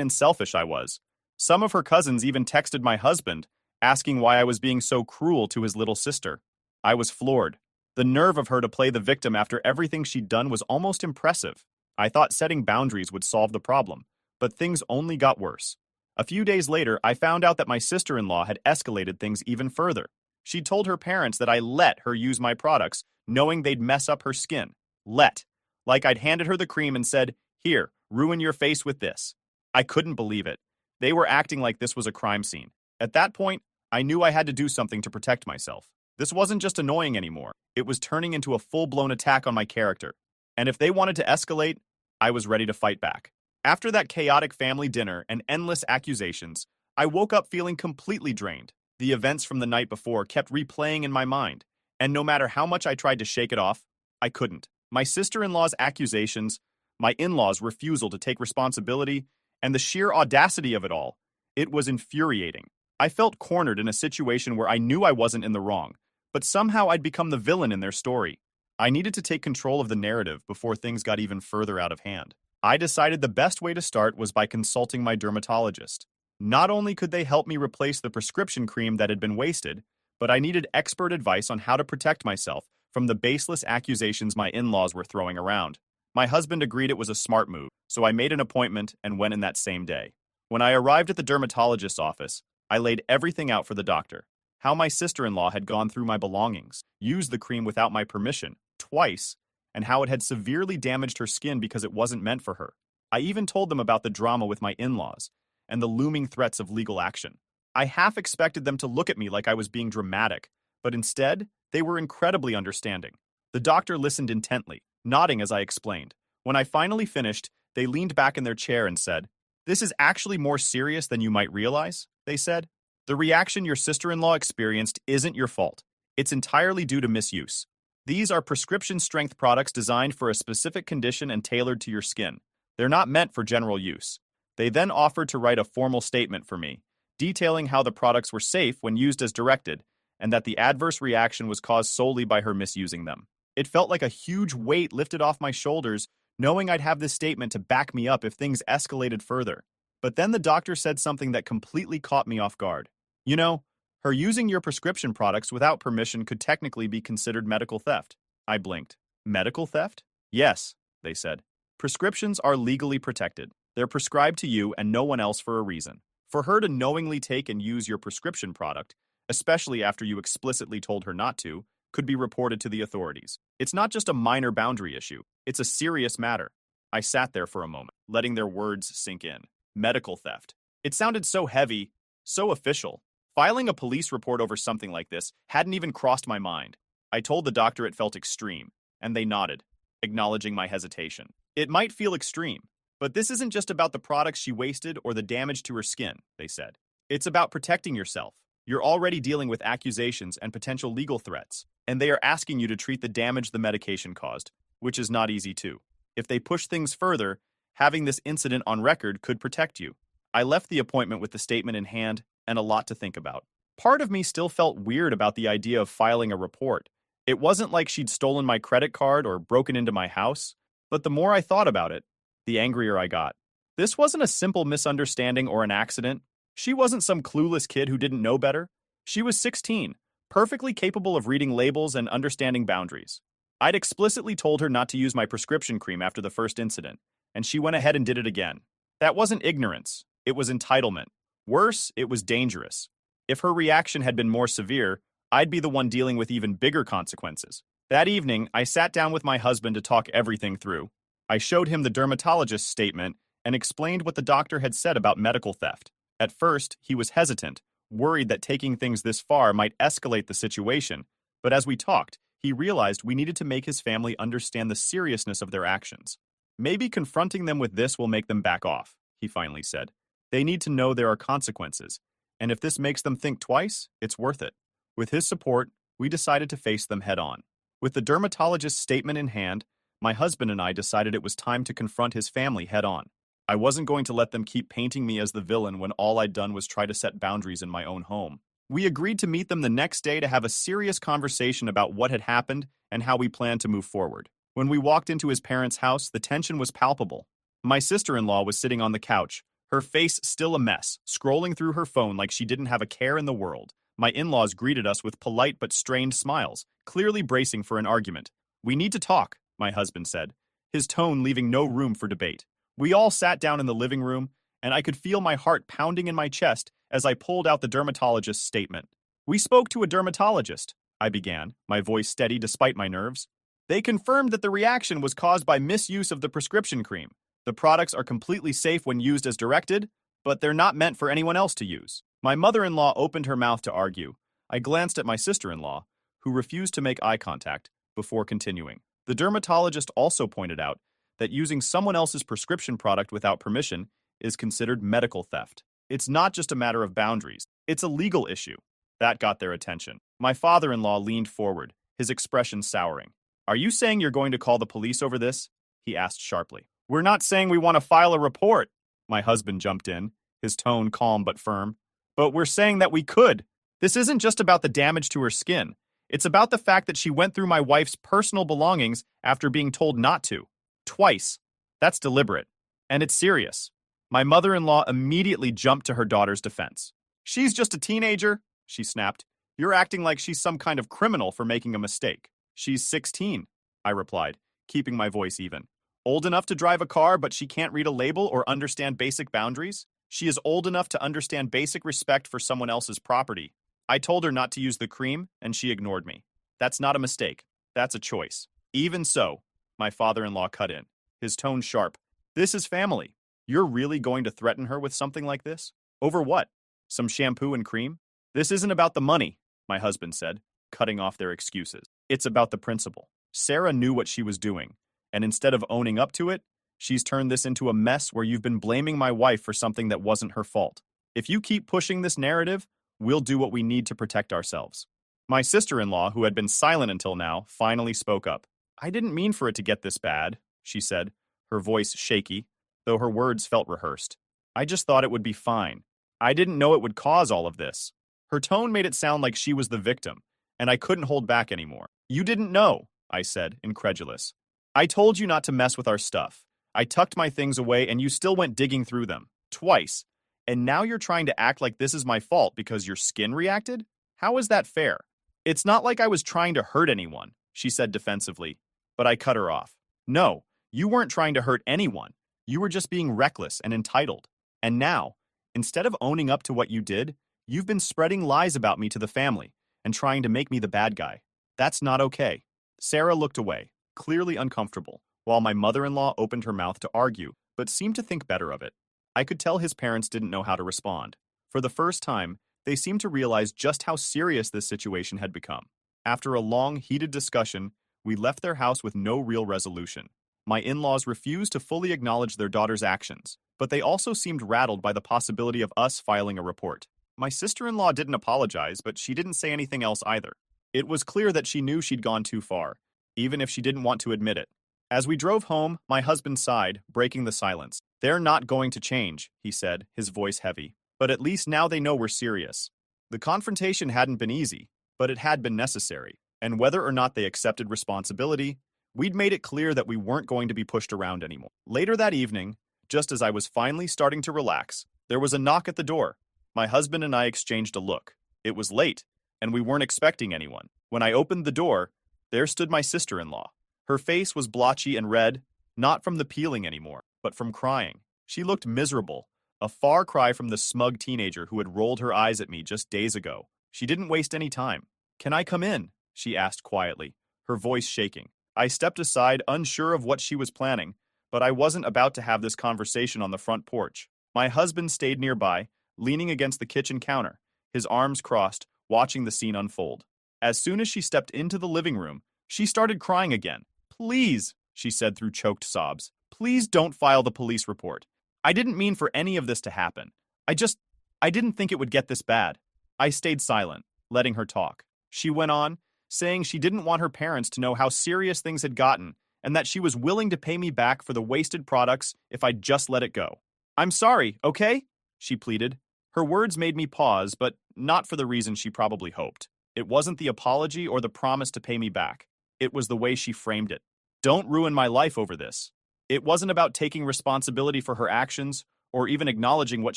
and selfish I was. Some of her cousins even texted my husband, asking why I was being so cruel to his little sister. I was floored. The nerve of her to play the victim after everything she'd done was almost impressive. I thought setting boundaries would solve the problem, but things only got worse. A few days later, I found out that my sister-in-law had escalated things even further. She told her parents that I let her use my products, knowing they'd mess up her skin. Like I'd handed her the cream and said, "Here, ruin your face with this." I couldn't believe it. They were acting like this was a crime scene. At that point, I knew I had to do something to protect myself. This wasn't just annoying anymore. It was turning into a full-blown attack on my character. And if they wanted to escalate, I was ready to fight back. After that chaotic family dinner and endless accusations, I woke up feeling completely drained. The events from the night before kept replaying in my mind, and no matter how much I tried to shake it off, I couldn't. My sister-in-law's accusations, my in-laws' refusal to take responsibility, and the sheer audacity of it all, it was infuriating. I felt cornered in a situation where I knew I wasn't in the wrong, but somehow I'd become the villain in their story. I needed to take control of the narrative before things got even further out of hand. I decided the best way to start was by consulting my dermatologist. Not only could they help me replace the prescription cream that had been wasted, but I needed expert advice on how to protect myself from the baseless accusations my in-laws were throwing around. My husband agreed it was a smart move, so I made an appointment and went in that same day. When I arrived at the dermatologist's office, I laid everything out for the doctor. How my sister-in-law had gone through my belongings, used the cream without my permission, twice, and how it had severely damaged her skin because it wasn't meant for her. I even told them about the drama with my in-laws and the looming threats of legal action. I half expected them to look at me like I was being dramatic, but instead, they were incredibly understanding. The doctor listened intently, nodding as I explained. When I finally finished, they leaned back in their chair and said, "This is actually more serious than you might realize," they said. "The reaction your sister-in-law experienced isn't your fault. It's entirely due to misuse. These are prescription-strength products designed for a specific condition and tailored to your skin. They're not meant for general use." They then offered to write a formal statement for me, detailing how the products were safe when used as directed, and that the adverse reaction was caused solely by her misusing them. It felt like a huge weight lifted off my shoulders, knowing I'd have this statement to back me up if things escalated further. But then the doctor said something that completely caught me off guard. "You know, her using your prescription products without permission could technically be considered medical theft." I blinked. "Medical theft?" "Yes," they said. "Prescriptions are legally protected. They're prescribed to you and no one else for a reason. For her to knowingly take and use your prescription product, especially after you explicitly told her not to, could be reported to the authorities. It's not just a minor boundary issue. It's a serious matter." I sat there for a moment, letting their words sink in. Medical theft. It sounded so heavy, so official. Filing a police report over something like this hadn't even crossed my mind. I told the doctor it felt extreme, and they nodded, acknowledging my hesitation. It might feel extreme, but this isn't just about the products she wasted or the damage to her skin, they said. It's about protecting yourself. You're already dealing with accusations and potential legal threats, and they are asking you to treat the damage the medication caused, which is not easy too. If they push things further, having this incident on record could protect you. I left the appointment with the statement in hand and a lot to think about. Part of me still felt weird about the idea of filing a report. It wasn't like she'd stolen my credit card or broken into my house, but the more I thought about it, the angrier I got. This wasn't a simple misunderstanding or an accident. She wasn't some clueless kid who didn't know better. She was 16, perfectly capable of reading labels and understanding boundaries. I'd explicitly told her not to use my prescription cream after the first incident, and she went ahead and did it again. That wasn't ignorance. It was entitlement. Worse, it was dangerous. If her reaction had been more severe, I'd be the one dealing with even bigger consequences. That evening, I sat down with my husband to talk everything through. I showed him the dermatologist's statement and explained what the doctor had said about medical theft. At first, he was hesitant, worried that taking things this far might escalate the situation, but as we talked, he realized we needed to make his family understand the seriousness of their actions. Maybe confronting them with this will make them back off, he finally said. They need to know there are consequences, and if this makes them think twice, it's worth it. With his support, we decided to face them head on. With the dermatologist's statement in hand, my husband and I decided it was time to confront his family head on. I wasn't going to let them keep painting me as the villain when all I'd done was try to set boundaries in my own home. We agreed to meet them the next day to have a serious conversation about what had happened and how we planned to move forward. When we walked into his parents' house, the tension was palpable. My sister-in-law was sitting on the couch, her face still a mess, scrolling through her phone like she didn't have a care in the world. My in-laws greeted us with polite but strained smiles, clearly bracing for an argument. "We need to talk," my husband said, his tone leaving no room for debate. We all sat down in the living room, and I could feel my heart pounding in my chest as I pulled out the dermatologist's statement. "We spoke to a dermatologist," I began, my voice steady despite my nerves. "They confirmed that the reaction was caused by misuse of the prescription cream. The products are completely safe when used as directed, but they're not meant for anyone else to use." My mother-in-law opened her mouth to argue. I glanced at my sister-in-law, who refused to make eye contact, before continuing. The dermatologist also pointed out that using someone else's prescription product without permission is considered medical theft. It's not just a matter of boundaries, it's a legal issue. That got their attention. My father-in-law leaned forward, his expression souring. "Are you saying you're going to call the police over this?" he asked sharply. "We're not saying we want to file a report," my husband jumped in, his tone calm but firm. "But we're saying that we could. This isn't just about the damage to her skin. It's about the fact that she went through my wife's personal belongings after being told not to. Twice. That's deliberate. And it's serious." My mother-in-law immediately jumped to her daughter's defense. "She's just a teenager," she snapped. "You're acting like she's some kind of criminal for making a mistake." "She's 16, I replied, keeping my voice even. "Old enough to drive a car, but she can't read a label or understand basic boundaries? She is old enough to understand basic respect for someone else's property. I told her not to use the cream, and she ignored me. That's not a mistake. That's a choice." "Even so," my father-in-law cut in, his tone sharp. "This is family. You're really going to threaten her with something like this? Over what? Some shampoo and cream?" "This isn't about the money," my husband said, cutting off their excuses. "It's about the principle. Sarah knew what she was doing, and instead of owning up to it, she's turned this into a mess where you've been blaming my wife for something that wasn't her fault. If you keep pushing this narrative, we'll do what we need to protect ourselves." My sister-in-law, who had been silent until now, finally spoke up. "I didn't mean for it to get this bad," she said, her voice shaky, though her words felt rehearsed. "I just thought it would be fine. I didn't know it would cause all of this." Her tone made it sound like she was the victim, and I couldn't hold back anymore. "You didn't know," I said, incredulous. "I told you not to mess with our stuff. I tucked my things away and you still went digging through them. Twice. And now you're trying to act like this is my fault because your skin reacted? How is that fair?" "It's not like I was trying to hurt anyone," she said defensively, but I cut her off. "No, you weren't trying to hurt anyone. You were just being reckless and entitled. And now, instead of owning up to what you did, you've been spreading lies about me to the family and trying to make me the bad guy. That's not okay." Sarah looked away, clearly uncomfortable. while my mother-in-law opened her mouth to argue, but seemed to think better of it. I could tell his parents didn't know how to respond. For the first time, they seemed to realize just how serious this situation had become. After a long, heated discussion, we left their house with no real resolution. My in-laws refused to fully acknowledge their daughter's actions, but they also seemed rattled by the possibility of us filing a report. My sister-in-law didn't apologize, but she didn't say anything else either. It was clear that she knew she'd gone too far, even if she didn't want to admit it. As we drove home, my husband sighed, breaking the silence. "They're not going to change," he said, his voice heavy. "But at least now they know we're serious." The confrontation hadn't been easy, but it had been necessary. And whether or not they accepted responsibility, we'd made it clear that we weren't going to be pushed around anymore. Later that evening, just as I was finally starting to relax, there was a knock at the door. My husband and I exchanged a look. It was late, and we weren't expecting anyone. When I opened the door, there stood my sister-in-law. Her face was blotchy and red, not from the peeling anymore, but from crying. She looked miserable, a far cry from the smug teenager who had rolled her eyes at me just days ago. She didn't waste any time. "Can I come in?" she asked quietly, her voice shaking. I stepped aside, unsure of what she was planning, but I wasn't about to have this conversation on the front porch. My husband stayed nearby, leaning against the kitchen counter, his arms crossed, watching the scene unfold. As soon as she stepped into the living room, she started crying again. "Please," she said through choked sobs, "please don't file the police report. I didn't mean for any of this to happen. I didn't think it would get this bad." I stayed silent, letting her talk. She went on, saying she didn't want her parents to know how serious things had gotten and that she was willing to pay me back for the wasted products if I'd just let it go. "I'm sorry, okay?" she pleaded. Her words made me pause, but not for the reason she probably hoped. It wasn't the apology or the promise to pay me back. It was the way she framed it. "Don't ruin my life over this." It wasn't about taking responsibility for her actions or even acknowledging what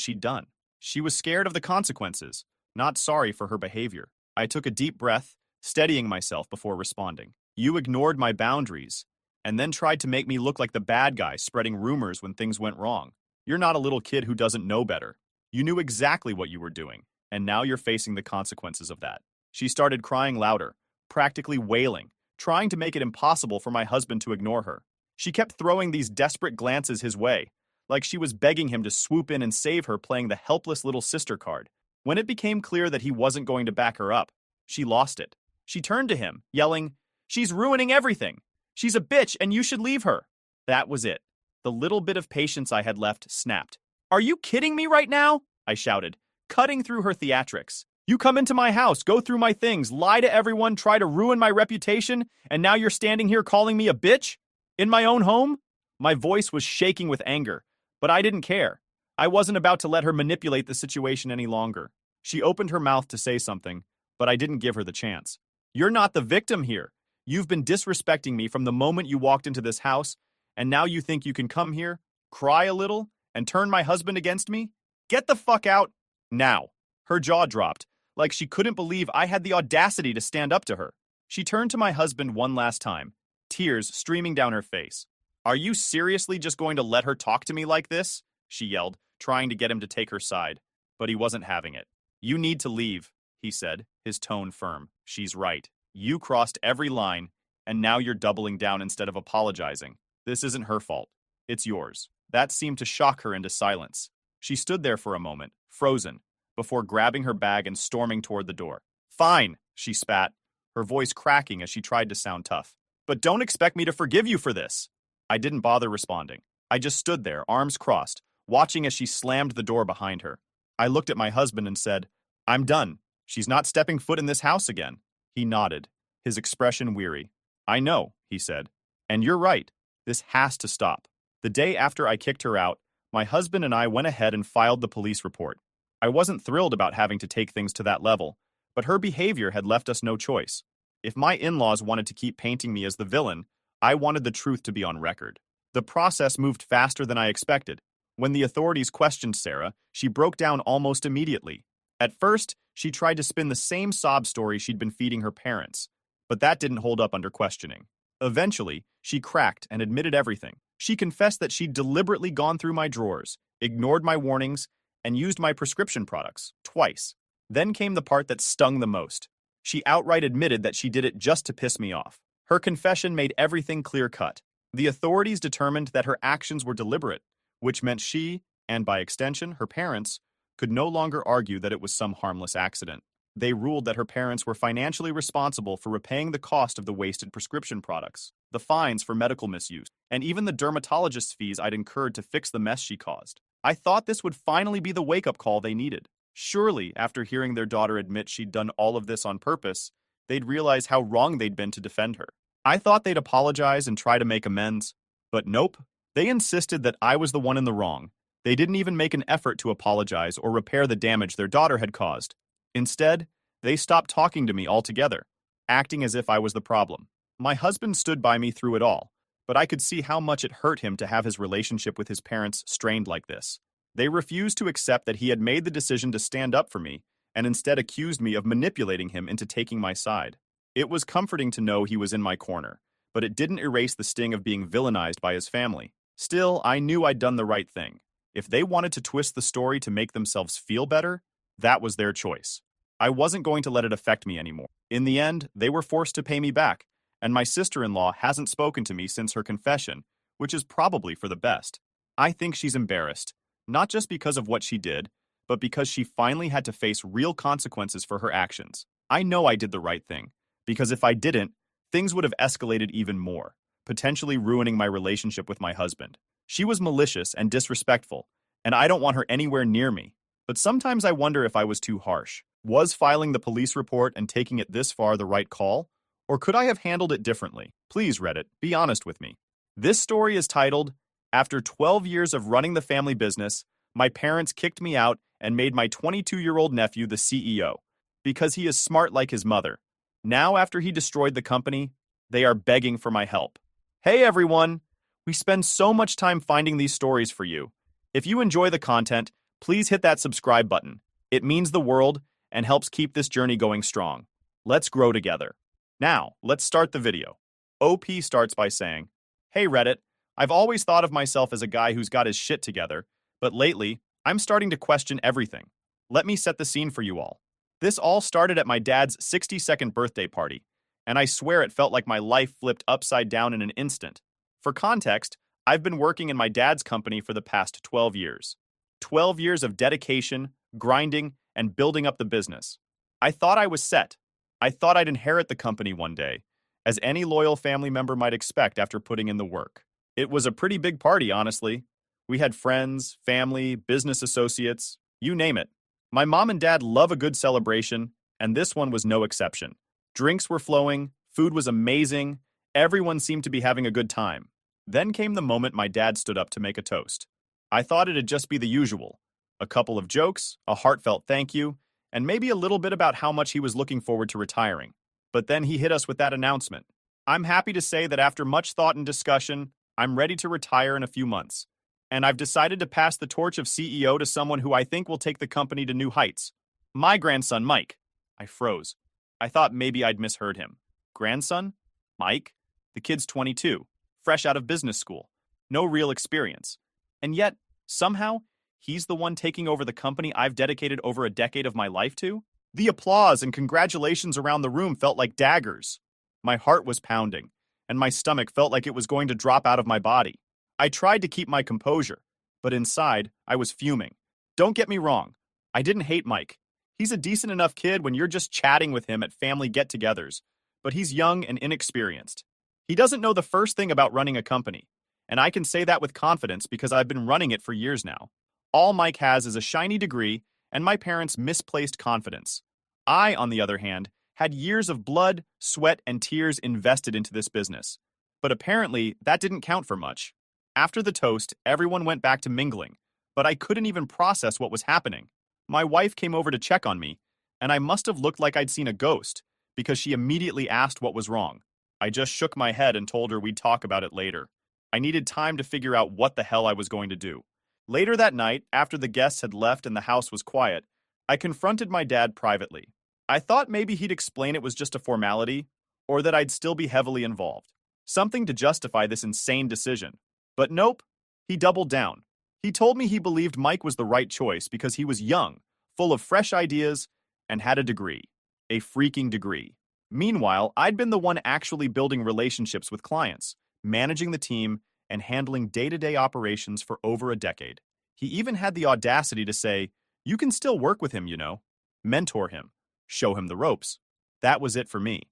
she'd done. She was scared of the consequences, not sorry for her behavior. I took a deep breath, steadying myself before responding. "You ignored my boundaries, and then tried to make me look like the bad guy spreading rumors when things went wrong. You're not a little kid who doesn't know better. You knew exactly what you were doing, and now you're facing the consequences of that." She started crying louder, practically wailing, trying to make it impossible for my husband to ignore her. She kept throwing these desperate glances his way, like she was begging him to swoop in and save her, playing the helpless little sister card. When it became clear that he wasn't going to back her up, she lost it. She turned to him, yelling, "She's ruining everything. She's a bitch and you should leave her." That was it. The little bit of patience I had left snapped. "Are you kidding me right now?" I shouted, cutting through her theatrics. "You come into my house, go through my things, lie to everyone, try to ruin my reputation, and now you're standing here calling me a bitch? In my own home?" My voice was shaking with anger, but I didn't care. I wasn't about to let her manipulate the situation any longer. She opened her mouth to say something, but I didn't give her the chance. "You're not the victim here. You've been disrespecting me from the moment you walked into this house, and now you think you can come here, cry a little, and turn my husband against me? Get the fuck out now." Her jaw dropped, like she couldn't believe I had the audacity to stand up to her. She turned to my husband one last time, tears streaming down her face. "Are you seriously just going to let her talk to me like this?" she yelled, trying to get him to take her side. But he wasn't having it. "You need to leave," he said, his tone firm. "She's right. You crossed every line, and now you're doubling down instead of apologizing. This isn't her fault. It's yours." That seemed to shock her into silence. She stood there for a moment, frozen, before grabbing her bag and storming toward the door. "Fine," she spat, her voice cracking as she tried to sound tough. "But don't expect me to forgive you for this." I didn't bother responding. I just stood there, arms crossed, watching as she slammed the door behind her. I looked at my husband and said, "I'm done. She's not stepping foot in this house again." He nodded, his expression weary. "I know," he said. "And you're right. This has to stop." The day after I kicked her out, my husband and I went ahead and filed the police report. I wasn't thrilled about having to take things to that level, but her behavior had left us no choice. If my in-laws wanted to keep painting me as the villain, I wanted the truth to be on record. The process moved faster than I expected. When the authorities questioned Sarah, she broke down almost immediately. At first, she tried to spin the same sob story she'd been feeding her parents, but that didn't hold up under questioning. Eventually, she cracked and admitted everything. She confessed that she'd deliberately gone through my drawers, ignored my warnings, and used my prescription products, twice. Then came the part that stung the most. She outright admitted that she did it just to piss me off. Her confession made everything clear-cut. The authorities determined that her actions were deliberate, which meant she, and by extension her parents, could no longer argue that it was some harmless accident. They ruled that her parents were financially responsible for repaying the cost of the wasted prescription products, the fines for medical misuse, and even the dermatologist's fees I'd incurred to fix the mess she caused. I thought this would finally be the wake-up call they needed. Surely, after hearing their daughter admit she'd done all of this on purpose, they'd realize how wrong they'd been to defend her. I thought they'd apologize and try to make amends, but nope. They insisted that I was the one in the wrong. They didn't even make an effort to apologize or repair the damage their daughter had caused. Instead, they stopped talking to me altogether, acting as if I was the problem. My husband stood by me through it all, but I could see how much it hurt him to have his relationship with his parents strained like this. They refused to accept that he had made the decision to stand up for me, and instead accused me of manipulating him into taking my side. It was comforting to know he was in my corner, but it didn't erase the sting of being villainized by his family. Still, I knew I'd done the right thing. If they wanted to twist the story to make themselves feel better, that was their choice. I wasn't going to let it affect me anymore. In the end, they were forced to pay me back, and my sister-in-law hasn't spoken to me since her confession, which is probably for the best. I think she's embarrassed, not just because of what she did, but because she finally had to face real consequences for her actions. I know I did the right thing, because if I didn't, things would have escalated even more, potentially ruining my relationship with my husband. She was malicious and disrespectful, and I don't want her anywhere near me. But sometimes I wonder if I was too harsh. Was filing the police report and taking it this far the right call? Or could I have handled it differently? Please, Reddit, be honest with me. This story is titled, "After 12 years of running the family business, my parents kicked me out and made my 22-year-old nephew the CEO, because he is smart like his mother. Now, after he destroyed the company, they are begging for my help." Hey everyone! We spend so much time finding these stories for you. If you enjoy the content, please hit that subscribe button. It means the world and helps keep this journey going strong. Let's grow together. Now, let's start the video. OP starts by saying, "Hey Reddit, I've always thought of myself as a guy who's got his shit together, but lately, I'm starting to question everything. Let me set the scene for you all. This all started at my dad's 62nd birthday party, and I swear it felt like my life flipped upside down in an instant. For context, I've been working in my dad's company for the past 12 years. 12 years of dedication, grinding, and building up the business. I thought I was set. I thought I'd inherit the company one day, as any loyal family member might expect after putting in the work. It was a pretty big party, honestly. We had friends, family, business associates, you name it. My mom and dad love a good celebration, and this one was no exception. Drinks were flowing, food was amazing, everyone seemed to be having a good time. Then came the moment my dad stood up to make a toast. I thought it'd just be the usual. A couple of jokes, a heartfelt thank you, and maybe a little bit about how much he was looking forward to retiring. But then he hit us with that announcement. I'm happy to say that after much thought and discussion, I'm ready to retire in a few months. And I've decided to pass the torch of CEO to someone who I think will take the company to new heights. My grandson, Mike. I froze. I thought maybe I'd misheard him. Grandson? Mike? The kid's 22, fresh out of business school. No real experience. And yet, somehow, he's the one taking over the company I've dedicated over a decade of my life to? The applause and congratulations around the room felt like daggers. My heart was pounding, and my stomach felt like it was going to drop out of my body. I tried to keep my composure, but inside, I was fuming. Don't get me wrong, I didn't hate Mike. He's a decent enough kid when you're just chatting with him at family get-togethers, but he's young and inexperienced. He doesn't know the first thing about running a company, and I can say that with confidence because I've been running it for years now. All Mike has is a shiny degree and my parents' misplaced confidence. I, on the other hand, had years of blood, sweat, and tears invested into this business. But apparently, that didn't count for much. After the toast, everyone went back to mingling, but I couldn't even process what was happening. My wife came over to check on me, and I must have looked like I'd seen a ghost, because she immediately asked what was wrong. I just shook my head and told her we'd talk about it later. I needed time to figure out what the hell I was going to do. Later that night, after the guests had left and the house was quiet, I confronted my dad privately. I thought maybe he'd explain it was just a formality, or that I'd still be heavily involved. Something to justify this insane decision. But nope, he doubled down. He told me he believed Mike was the right choice because he was young, full of fresh ideas, and had a degree. A freaking degree. Meanwhile, I'd been the one actually building relationships with clients, managing the team, and handling day-to-day operations for over a decade. He even had the audacity to say, "You can still work with him, you know. Mentor him. Show him the ropes." That was it for me.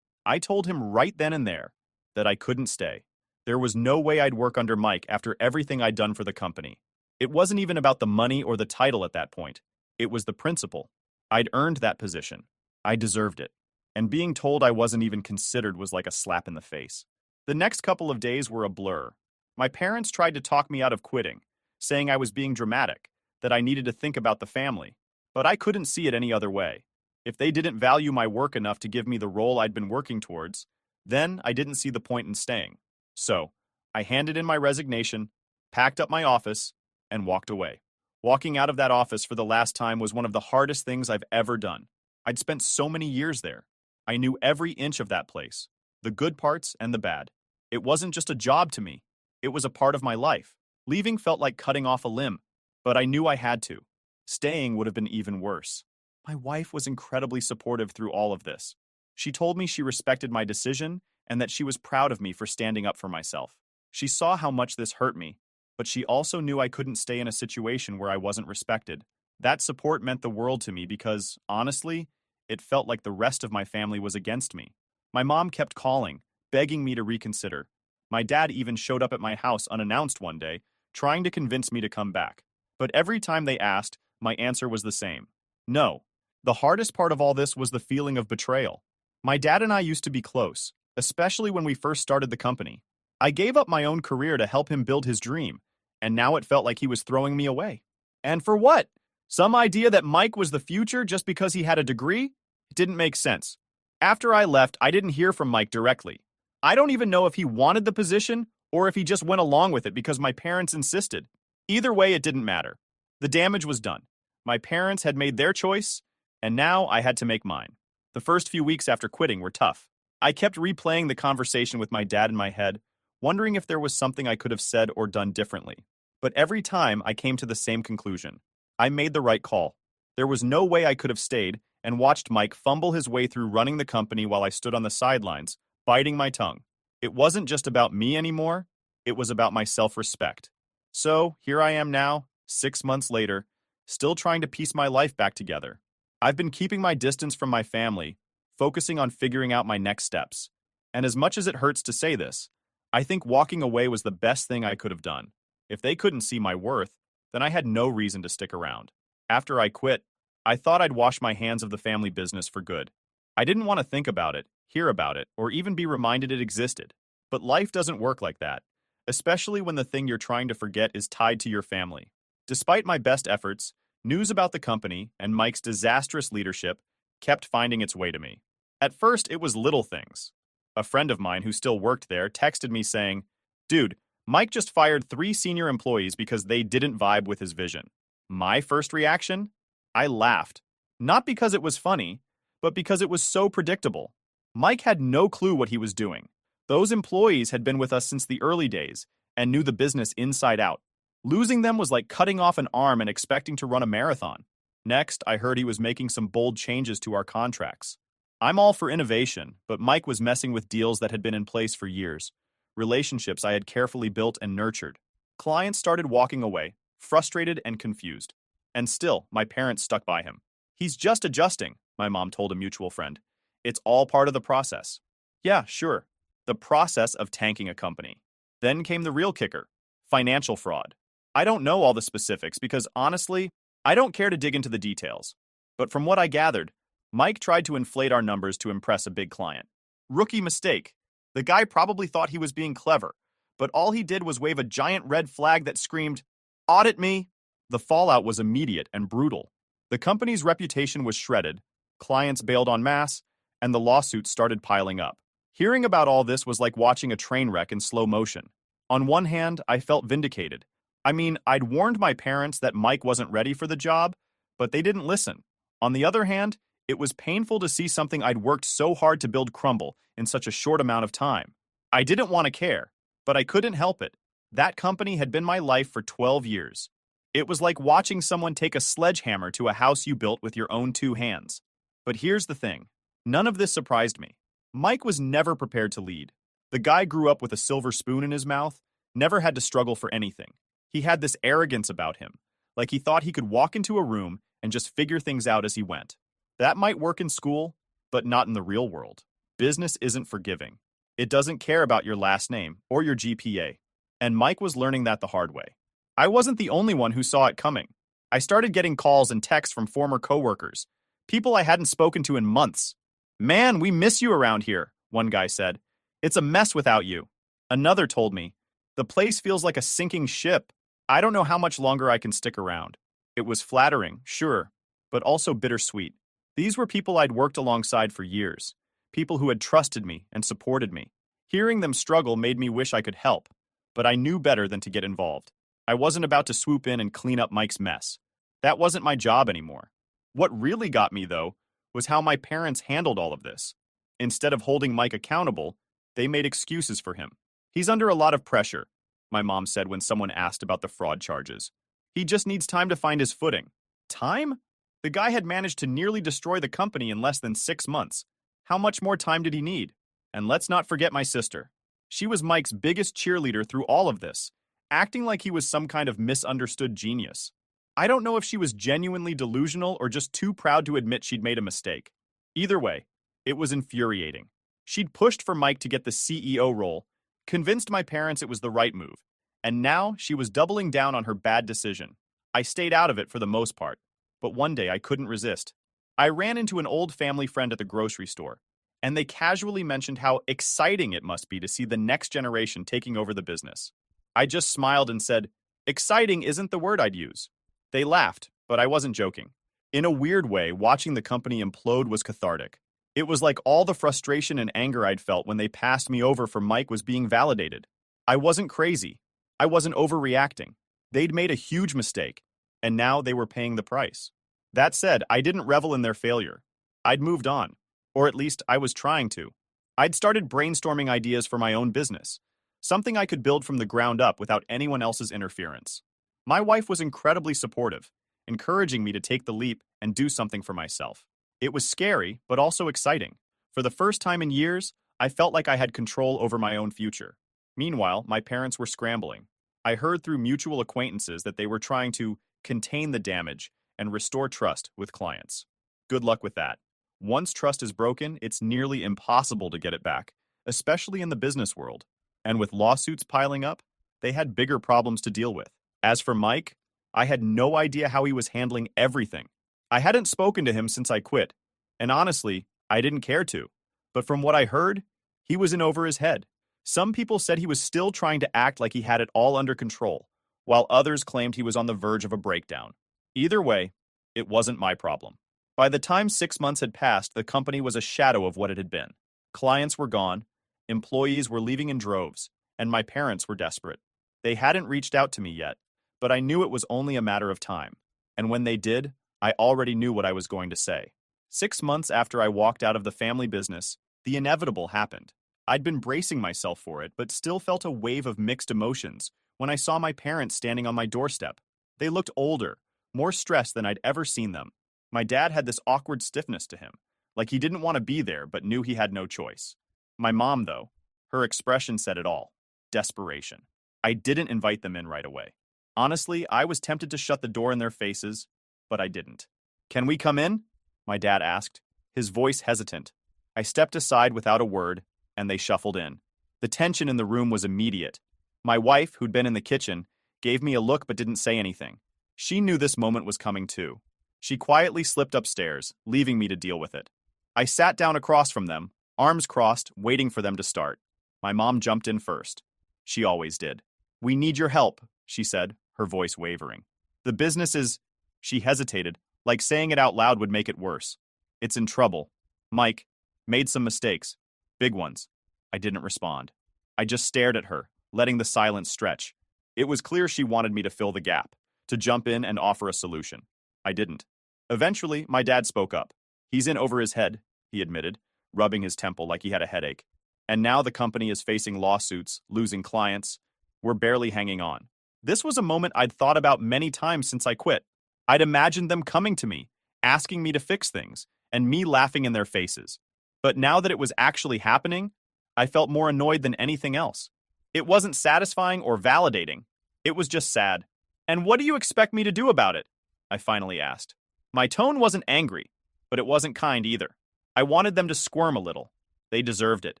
I told him right then and there that I couldn't stay. There was no way I'd work under Mike after everything I'd done for the company. It wasn't even about the money or the title at that point. It was the principle. I'd earned that position. I deserved it. And being told I wasn't even considered was like a slap in the face. The next couple of days were a blur. My parents tried to talk me out of quitting, saying I was being dramatic, that I needed to think about the family. But I couldn't see it any other way. If they didn't value my work enough to give me the role I'd been working towards, then I didn't see the point in staying. So, I handed in my resignation, packed up my office, and walked away. Walking out of that office for the last time was one of the hardest things I've ever done. I'd spent so many years there. I knew every inch of that place, the good parts and the bad. It wasn't just a job to me. It was a part of my life. Leaving felt like cutting off a limb, but I knew I had to. Staying would have been even worse. My wife was incredibly supportive through all of this. She told me she respected my decision and that she was proud of me for standing up for myself. She saw how much this hurt me, but she also knew I couldn't stay in a situation where I wasn't respected. That support meant the world to me because, honestly, it felt like the rest of my family was against me. My mom kept calling, begging me to reconsider. My dad even showed up at my house unannounced one day, trying to convince me to come back. But every time they asked, my answer was the same. No. The hardest part of all this was the feeling of betrayal. My dad and I used to be close, especially when we first started the company. I gave up my own career to help him build his dream, and now it felt like he was throwing me away. And for what? Some idea that Mike was the future just because he had a degree? It didn't make sense. After I left, I didn't hear from Mike directly. I don't even know if he wanted the position or if he just went along with it because my parents insisted. Either way, it didn't matter. The damage was done. My parents had made their choice, and now I had to make mine. The first few weeks after quitting were tough. I kept replaying the conversation with my dad in my head, wondering if there was something I could have said or done differently. But every time I came to the same conclusion. I made the right call. There was no way I could have stayed and watched Mike fumble his way through running the company while I stood on the sidelines, biting my tongue. It wasn't just about me anymore, it was about my self-respect. So, here I am now, 6 months later, still trying to piece my life back together. I've been keeping my distance from my family, focusing on figuring out my next steps. And as much as it hurts to say this, I think walking away was the best thing I could have done. If they couldn't see my worth, then I had no reason to stick around. After I quit, I thought I'd wash my hands of the family business for good. I didn't want to think about it, hear about it, or even be reminded it existed. But life doesn't work like that, especially when the thing you're trying to forget is tied to your family. Despite my best efforts, news about the company and Mike's disastrous leadership kept finding its way to me. At first, it was little things. A friend of mine who still worked there texted me saying, "Dude, Mike just fired 3 senior employees because they didn't vibe with his vision." My first reaction? I laughed. Not because it was funny, but because it was so predictable. Mike had no clue what he was doing. Those employees had been with us since the early days and knew the business inside out. Losing them was like cutting off an arm and expecting to run a marathon. Next, I heard he was making some bold changes to our contracts. I'm all for innovation, but Mike was messing with deals that had been in place for years. Relationships I had carefully built and nurtured. Clients started walking away, frustrated and confused. And still, my parents stuck by him. "He's just adjusting," my mom told a mutual friend. "It's all part of the process." Yeah, sure. The process of tanking a company. Then came the real kicker, financial fraud. I don't know all the specifics because, honestly, I don't care to dig into the details. But from what I gathered, Mike tried to inflate our numbers to impress a big client. Rookie mistake. The guy probably thought he was being clever, but all he did was wave a giant red flag that screamed, "Audit me!" The fallout was immediate and brutal. The company's reputation was shredded, clients bailed en masse, and the lawsuits started piling up. Hearing about all this was like watching a train wreck in slow motion. On one hand, I felt vindicated. I mean, I'd warned my parents that Mike wasn't ready for the job, but they didn't listen. On the other hand, it was painful to see something I'd worked so hard to build crumble in such a short amount of time. I didn't want to care, but I couldn't help it. That company had been my life for 12 years. It was like watching someone take a sledgehammer to a house you built with your own 2 hands. But here's the thing. None of this surprised me. Mike was never prepared to lead. The guy grew up with a silver spoon in his mouth, never had to struggle for anything. He had this arrogance about him, like he thought he could walk into a room and just figure things out as he went. That might work in school, but not in the real world. Business isn't forgiving. It doesn't care about your last name or your GPA. And Mike was learning that the hard way. I wasn't the only one who saw it coming. I started getting calls and texts from former coworkers, people I hadn't spoken to in months. "Man, we miss you around here," one guy said. "It's a mess without you." Another told me, "The place feels like a sinking ship. I don't know how much longer I can stick around." It was flattering, sure, but also bittersweet. These were people I'd worked alongside for years, people who had trusted me and supported me. Hearing them struggle made me wish I could help, but I knew better than to get involved. I wasn't about to swoop in and clean up Mike's mess. That wasn't my job anymore. What really got me, though, was how my parents handled all of this. Instead of holding Mike accountable, they made excuses for him. "He's under a lot of pressure," my mom said when someone asked about the fraud charges. "He just needs time to find his footing." Time? The guy had managed to nearly destroy the company in less than 6 months. How much more time did he need? And let's not forget my sister. She was Mike's biggest cheerleader through all of this, acting like he was some kind of misunderstood genius. I don't know if she was genuinely delusional or just too proud to admit she'd made a mistake. Either way, it was infuriating. She'd pushed for Mike to get the CEO role, convinced my parents it was the right move, and now she was doubling down on her bad decision. I stayed out of it for the most part, but one day I couldn't resist. I ran into an old family friend at the grocery store, and they casually mentioned how exciting it must be to see the next generation taking over the business. I just smiled and said, "Exciting isn't the word I'd use." They laughed, but I wasn't joking. In a weird way, watching the company implode was cathartic. It was like all the frustration and anger I'd felt when they passed me over for Mike was being validated. I wasn't crazy. I wasn't overreacting. They'd made a huge mistake, and now they were paying the price. That said, I didn't revel in their failure. I'd moved on, or at least I was trying to. I'd started brainstorming ideas for my own business, something I could build from the ground up without anyone else's interference. My wife was incredibly supportive, encouraging me to take the leap and do something for myself. It was scary, but also exciting. For the first time in years, I felt like I had control over my own future. Meanwhile, my parents were scrambling. I heard through mutual acquaintances that they were trying to contain the damage and restore trust with clients. Good luck with that. Once trust is broken, it's nearly impossible to get it back, especially in the business world. And with lawsuits piling up, they had bigger problems to deal with. As for Mike, I had no idea how he was handling everything. I hadn't spoken to him since I quit, and honestly, I didn't care to. But from what I heard, he was in over his head. Some people said he was still trying to act like he had it all under control, while others claimed he was on the verge of a breakdown. Either way, it wasn't my problem. By the time 6 months had passed, the company was a shadow of what it had been. Clients were gone, employees were leaving in droves, and my parents were desperate. They hadn't reached out to me yet, but I knew it was only a matter of time. And when they did, I already knew what I was going to say. 6 months after I walked out of the family business, the inevitable happened. I'd been bracing myself for it, but still felt a wave of mixed emotions when I saw my parents standing on my doorstep. They looked older, more stressed than I'd ever seen them. My dad had this awkward stiffness to him, like he didn't want to be there but knew he had no choice. My mom, though, her expression said it all. Desperation. I didn't invite them in right away. Honestly, I was tempted to shut the door in their faces, but I didn't. "Can we come in?" my dad asked, his voice hesitant. I stepped aside without a word, and they shuffled in. The tension in the room was immediate. My wife, who'd been in the kitchen, gave me a look but didn't say anything. She knew this moment was coming too. She quietly slipped upstairs, leaving me to deal with it. I sat down across from them, arms crossed, waiting for them to start. My mom jumped in first. She always did. "We need your help," she said, her voice wavering. "The business is—" She hesitated, like saying it out loud would make it worse. "It's in trouble. Mike made some mistakes. Big ones." I didn't respond. I just stared at her, letting the silence stretch. It was clear she wanted me to fill the gap, to jump in and offer a solution. I didn't. Eventually, my dad spoke up. "He's in over his head," he admitted, rubbing his temple like he had a headache. "And now the company is facing lawsuits, losing clients. We're barely hanging on." This was a moment I'd thought about many times since I quit. I'd imagined them coming to me, asking me to fix things, and me laughing in their faces. But now that it was actually happening, I felt more annoyed than anything else. It wasn't satisfying or validating. It was just sad. And what do you expect me to do about it? I finally asked. My tone wasn't angry, but it wasn't kind either. I wanted them to squirm a little. They deserved it.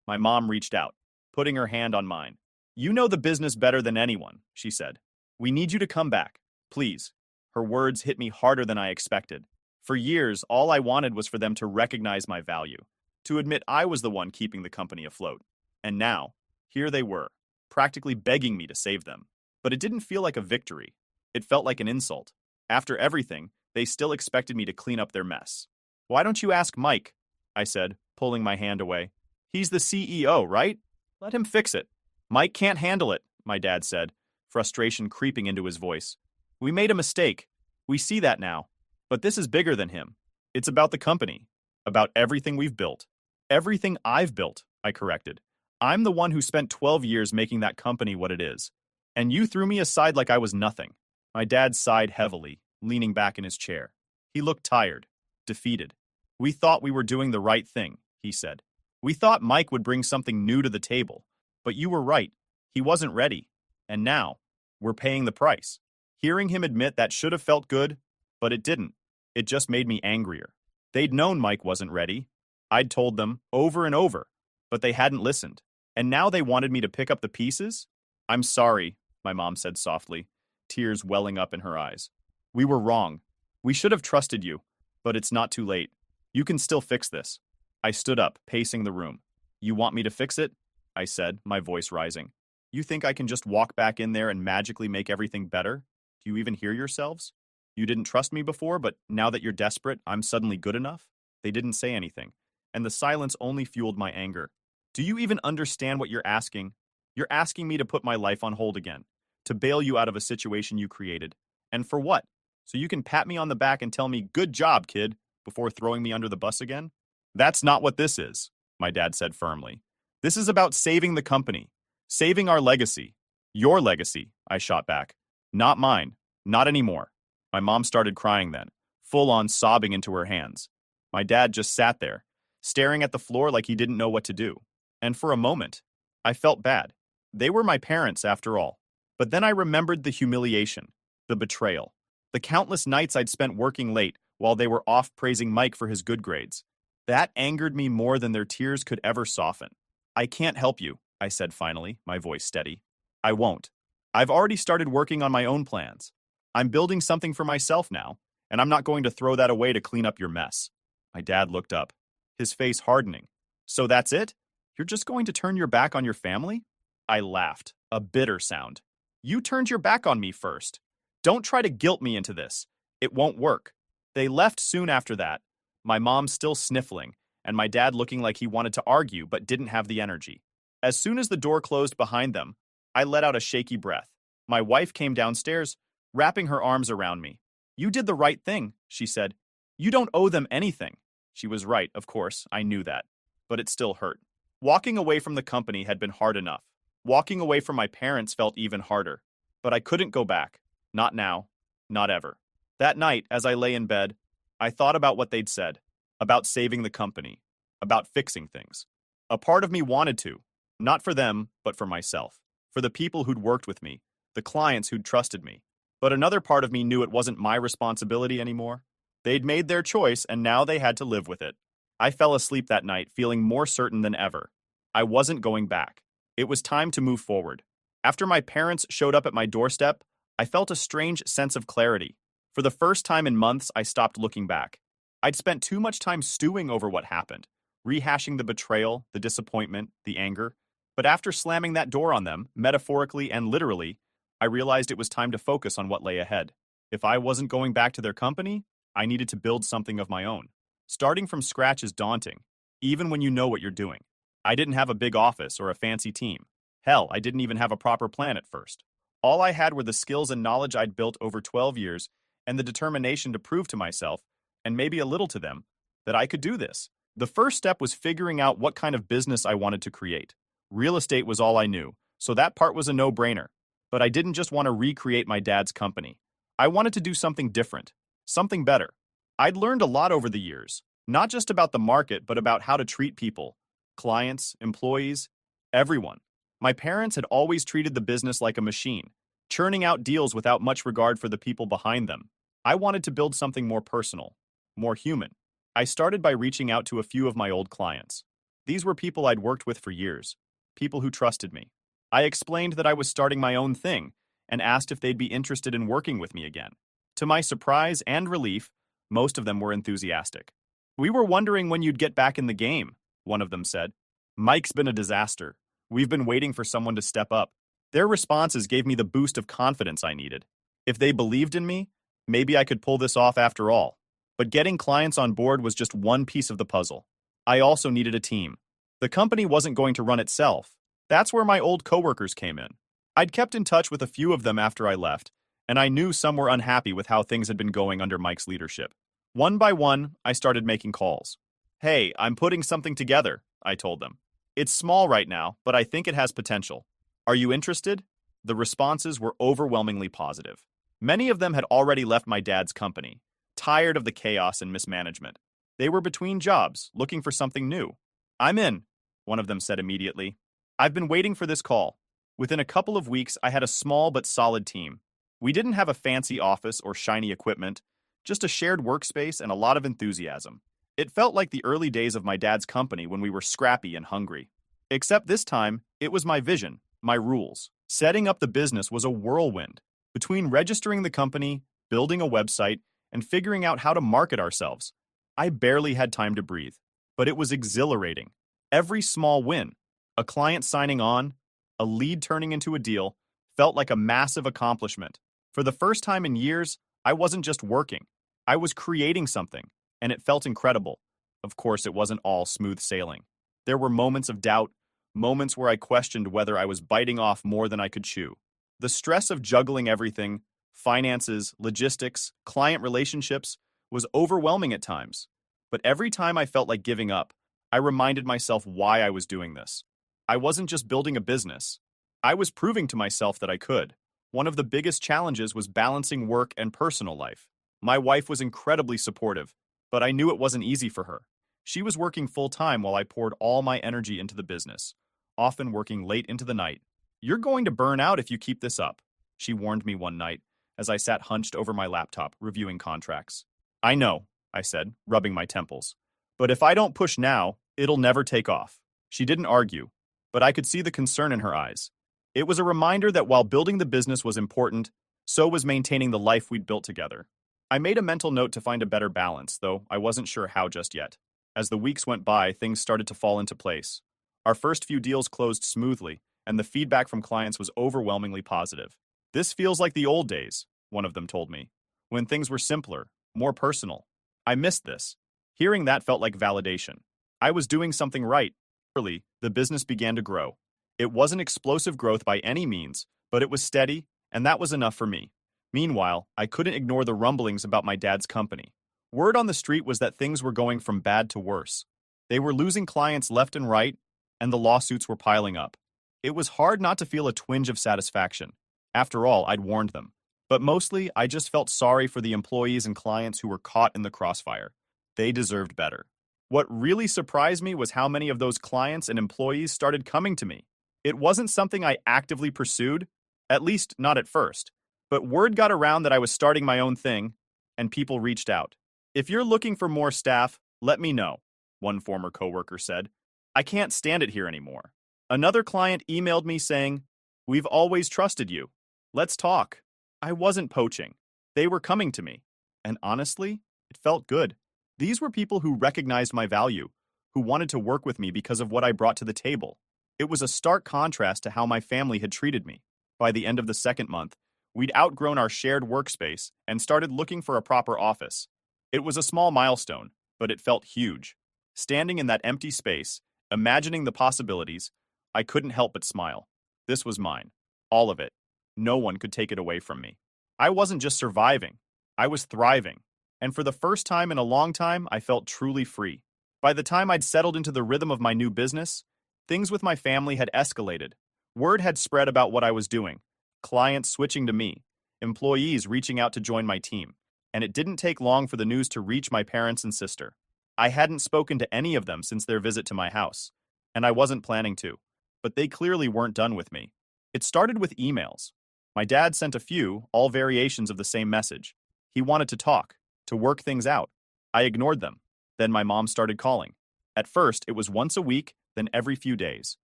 My mom reached out, putting her hand on mine. You know the business better than anyone, she said. We need you to come back, please. Her words hit me harder than I expected. For years, all I wanted was for them to recognize my value, to admit I was the one keeping the company afloat. And now, here they were, practically begging me to save them. But it didn't feel like a victory. It felt like an insult. After everything, they still expected me to clean up their mess. Why don't you ask Mike? I said, pulling my hand away. He's the CEO, right? Let him fix it. Mike can't handle it, my dad said, frustration creeping into his voice. We made a mistake. We see that now. But this is bigger than him. It's about the company, about everything we've built. Everything I've built, I corrected. I'm the one who spent 12 years making that company what it is. And you threw me aside like I was nothing. My dad sighed heavily, leaning back in his chair. He looked tired, defeated. We thought we were doing the right thing, he said. We thought Mike would bring something new to the table. But you were right. He wasn't ready. And now, we're paying the price. Hearing him admit that should have felt good, but it didn't. It just made me angrier. They'd known Mike wasn't ready. I'd told them over and over, but they hadn't listened. And now they wanted me to pick up the pieces? I'm sorry, my mom said softly, tears welling up in her eyes. We were wrong. We should have trusted you, but it's not too late. You can still fix this. I stood up, pacing the room. You want me to fix it? I said, my voice rising. You think I can just walk back in there and magically make everything better? Do you even hear yourselves? You didn't trust me before, but now that you're desperate, I'm suddenly good enough? They didn't say anything, and the silence only fueled my anger. Do you even understand what you're asking? You're asking me to put my life on hold again, to bail you out of a situation you created. And for what? So you can pat me on the back and tell me, good job, kid, before throwing me under the bus again? That's not what this is, my dad said firmly. This is about saving the company, saving our legacy. Your legacy, I shot back. Not mine, not anymore. My mom started crying then, full-on sobbing into her hands. My dad just sat there, staring at the floor like he didn't know what to do. And for a moment, I felt bad. They were my parents, after all. But then I remembered the humiliation, the betrayal, the countless nights I'd spent working late while they were off praising Mike for his good grades. That angered me more than their tears could ever soften. I can't help you, I said finally, my voice steady. I won't. I've already started working on my own plans. I'm building something for myself now, and I'm not going to throw that away to clean up your mess. My dad looked up, his face hardening. So that's it? You're just going to turn your back on your family? I laughed, a bitter sound. You turned your back on me first. Don't try to guilt me into this. It won't work. They left soon after that, my mom still sniffling, and my dad looking like he wanted to argue but didn't have the energy. As soon as the door closed behind them, I let out a shaky breath. My wife came downstairs, wrapping her arms around me. You did the right thing, she said. You don't owe them anything. She was right, of course, I knew that. But it still hurt. Walking away from the company had been hard enough. Walking away from my parents felt even harder. But I couldn't go back. Not now. Not ever. That night, as I lay in bed, I thought about what they'd said. About saving the company. About fixing things. A part of me wanted to. Not for them, but for myself. For the people who'd worked with me. The clients who'd trusted me. But another part of me knew it wasn't my responsibility anymore. They'd made their choice, and now they had to live with it. I fell asleep that night feeling more certain than ever. I wasn't going back. It was time to move forward. After my parents showed up at my doorstep, I felt a strange sense of clarity. For the first time in months, I stopped looking back. I'd spent too much time stewing over what happened, rehashing the betrayal, the disappointment, the anger. But after slamming that door on them, metaphorically and literally, I realized it was time to focus on what lay ahead. If I wasn't going back to their company, I needed to build something of my own. Starting from scratch is daunting, even when you know what you're doing. I didn't have a big office or a fancy team. Hell, I didn't even have a proper plan at first. All I had were the skills and knowledge I'd built over 12 years and the determination to prove to myself, and maybe a little to them, that I could do this. The first step was figuring out what kind of business I wanted to create. Real estate was all I knew, so that part was a no-brainer. But I didn't just want to recreate my dad's company. I wanted to do something different, something better. I'd learned a lot over the years, not just about the market, but about how to treat people, clients, employees, everyone. My parents had always treated the business like a machine, churning out deals without much regard for the people behind them. I wanted to build something more personal, more human. I started by reaching out to a few of my old clients. These were people I'd worked with for years, people who trusted me. I explained that I was starting my own thing and asked if they'd be interested in working with me again. To my surprise and relief, most of them were enthusiastic. "We were wondering when you'd get back in the game," one of them said. "Mike's been a disaster. We've been waiting for someone to step up." Their responses gave me the boost of confidence I needed. If they believed in me, maybe I could pull this off after all. But getting clients on board was just one piece of the puzzle. I also needed a team. The company wasn't going to run itself. That's where my old coworkers came in. I'd kept in touch with a few of them after I left, and I knew some were unhappy with how things had been going under Mike's leadership. One by one, I started making calls. "Hey, I'm putting something together," I told them. "It's small right now, but I think it has potential. Are you interested?" The responses were overwhelmingly positive. Many of them had already left my dad's company, tired of the chaos and mismanagement. They were between jobs, looking for something new. "I'm in," one of them said immediately. "I've been waiting for this call." Within a couple of weeks, I had a small but solid team. We didn't have a fancy office or shiny equipment, just a shared workspace and a lot of enthusiasm. It felt like the early days of my dad's company when we were scrappy and hungry. Except this time, it was my vision, my rules. Setting up the business was a whirlwind. Between registering the company, building a website, and figuring out how to market ourselves, I barely had time to breathe. But it was exhilarating. Every small win, a client signing on, a lead turning into a deal, felt like a massive accomplishment. For the first time in years, I wasn't just working. I was creating something, and it felt incredible. Of course, it wasn't all smooth sailing. There were moments of doubt, moments where I questioned whether I was biting off more than I could chew. The stress of juggling everything, finances, logistics, client relationships, was overwhelming at times. But every time I felt like giving up, I reminded myself why I was doing this. I wasn't just building a business. I was proving to myself that I could. One of the biggest challenges was balancing work and personal life. My wife was incredibly supportive, but I knew it wasn't easy for her. She was working full-time while I poured all my energy into the business, often working late into the night. "You're going to burn out if you keep this up," she warned me one night as I sat hunched over my laptop reviewing contracts. "I know," I said, rubbing my temples. "But if I don't push now, it'll never take off." She didn't argue, but I could see the concern in her eyes. It was a reminder that while building the business was important, so was maintaining the life we'd built together. I made a mental note to find a better balance, though I wasn't sure how just yet. As the weeks went by, things started to fall into place. Our first few deals closed smoothly, and the feedback from clients was overwhelmingly positive. "This feels like the old days," one of them told me, "when things were simpler, more personal." I missed this. Hearing that felt like validation. I was doing something right. Early, the business began to grow. It wasn't explosive growth by any means, but it was steady, and that was enough for me. Meanwhile, I couldn't ignore the rumblings about my dad's company. Word on the street was that things were going from bad to worse. They were losing clients left and right, and the lawsuits were piling up. It was hard not to feel a twinge of satisfaction. After all, I'd warned them. But mostly, I just felt sorry for the employees and clients who were caught in the crossfire. They deserved better. What really surprised me was how many of those clients and employees started coming to me. It wasn't something I actively pursued, at least not at first. But word got around that I was starting my own thing, and people reached out. "If you're looking for more staff, let me know," one former coworker said. "I can't stand it here anymore." Another client emailed me saying, "We've always trusted you. Let's talk." I wasn't poaching. They were coming to me. And honestly, it felt good. These were people who recognized my value, who wanted to work with me because of what I brought to the table. It was a stark contrast to how my family had treated me. By the end of the second month, we'd outgrown our shared workspace and started looking for a proper office. It was a small milestone, but it felt huge. Standing in that empty space, imagining the possibilities, I couldn't help but smile. This was mine. All of it. No one could take it away from me. I wasn't just surviving. I was thriving. And for the first time in a long time, I felt truly free. By the time I'd settled into the rhythm of my new business, things with my family had escalated. Word had spread about what I was doing. Clients switching to me. Employees reaching out to join my team. And it didn't take long for the news to reach my parents and sister. I hadn't spoken to any of them since their visit to my house. and I wasn't planning to. But they clearly weren't done with me. It started with emails. My dad sent a few, all variations of the same message. He wanted to talk, to work things out. I ignored them. Then my mom started calling. At first, it was once a week, then every few days.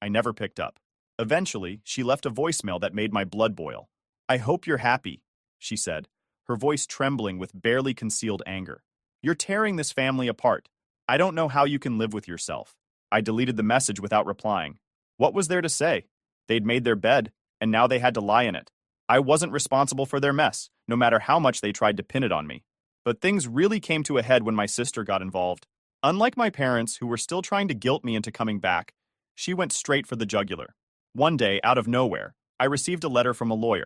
I never picked up. Eventually, she left a voicemail that made my blood boil. "I hope you're happy," she said, her voice trembling with barely concealed anger. "You're tearing this family apart. I don't know how you can live with yourself." I deleted the message without replying. What was there to say? They'd made their bed, and now they had to lie in it. I wasn't responsible for their mess, no matter how much they tried to pin it on me. But things really came to a head when my sister got involved. Unlike my parents, who were still trying to guilt me into coming back, she went straight for the jugular. One day, out of nowhere, I received a letter from a lawyer.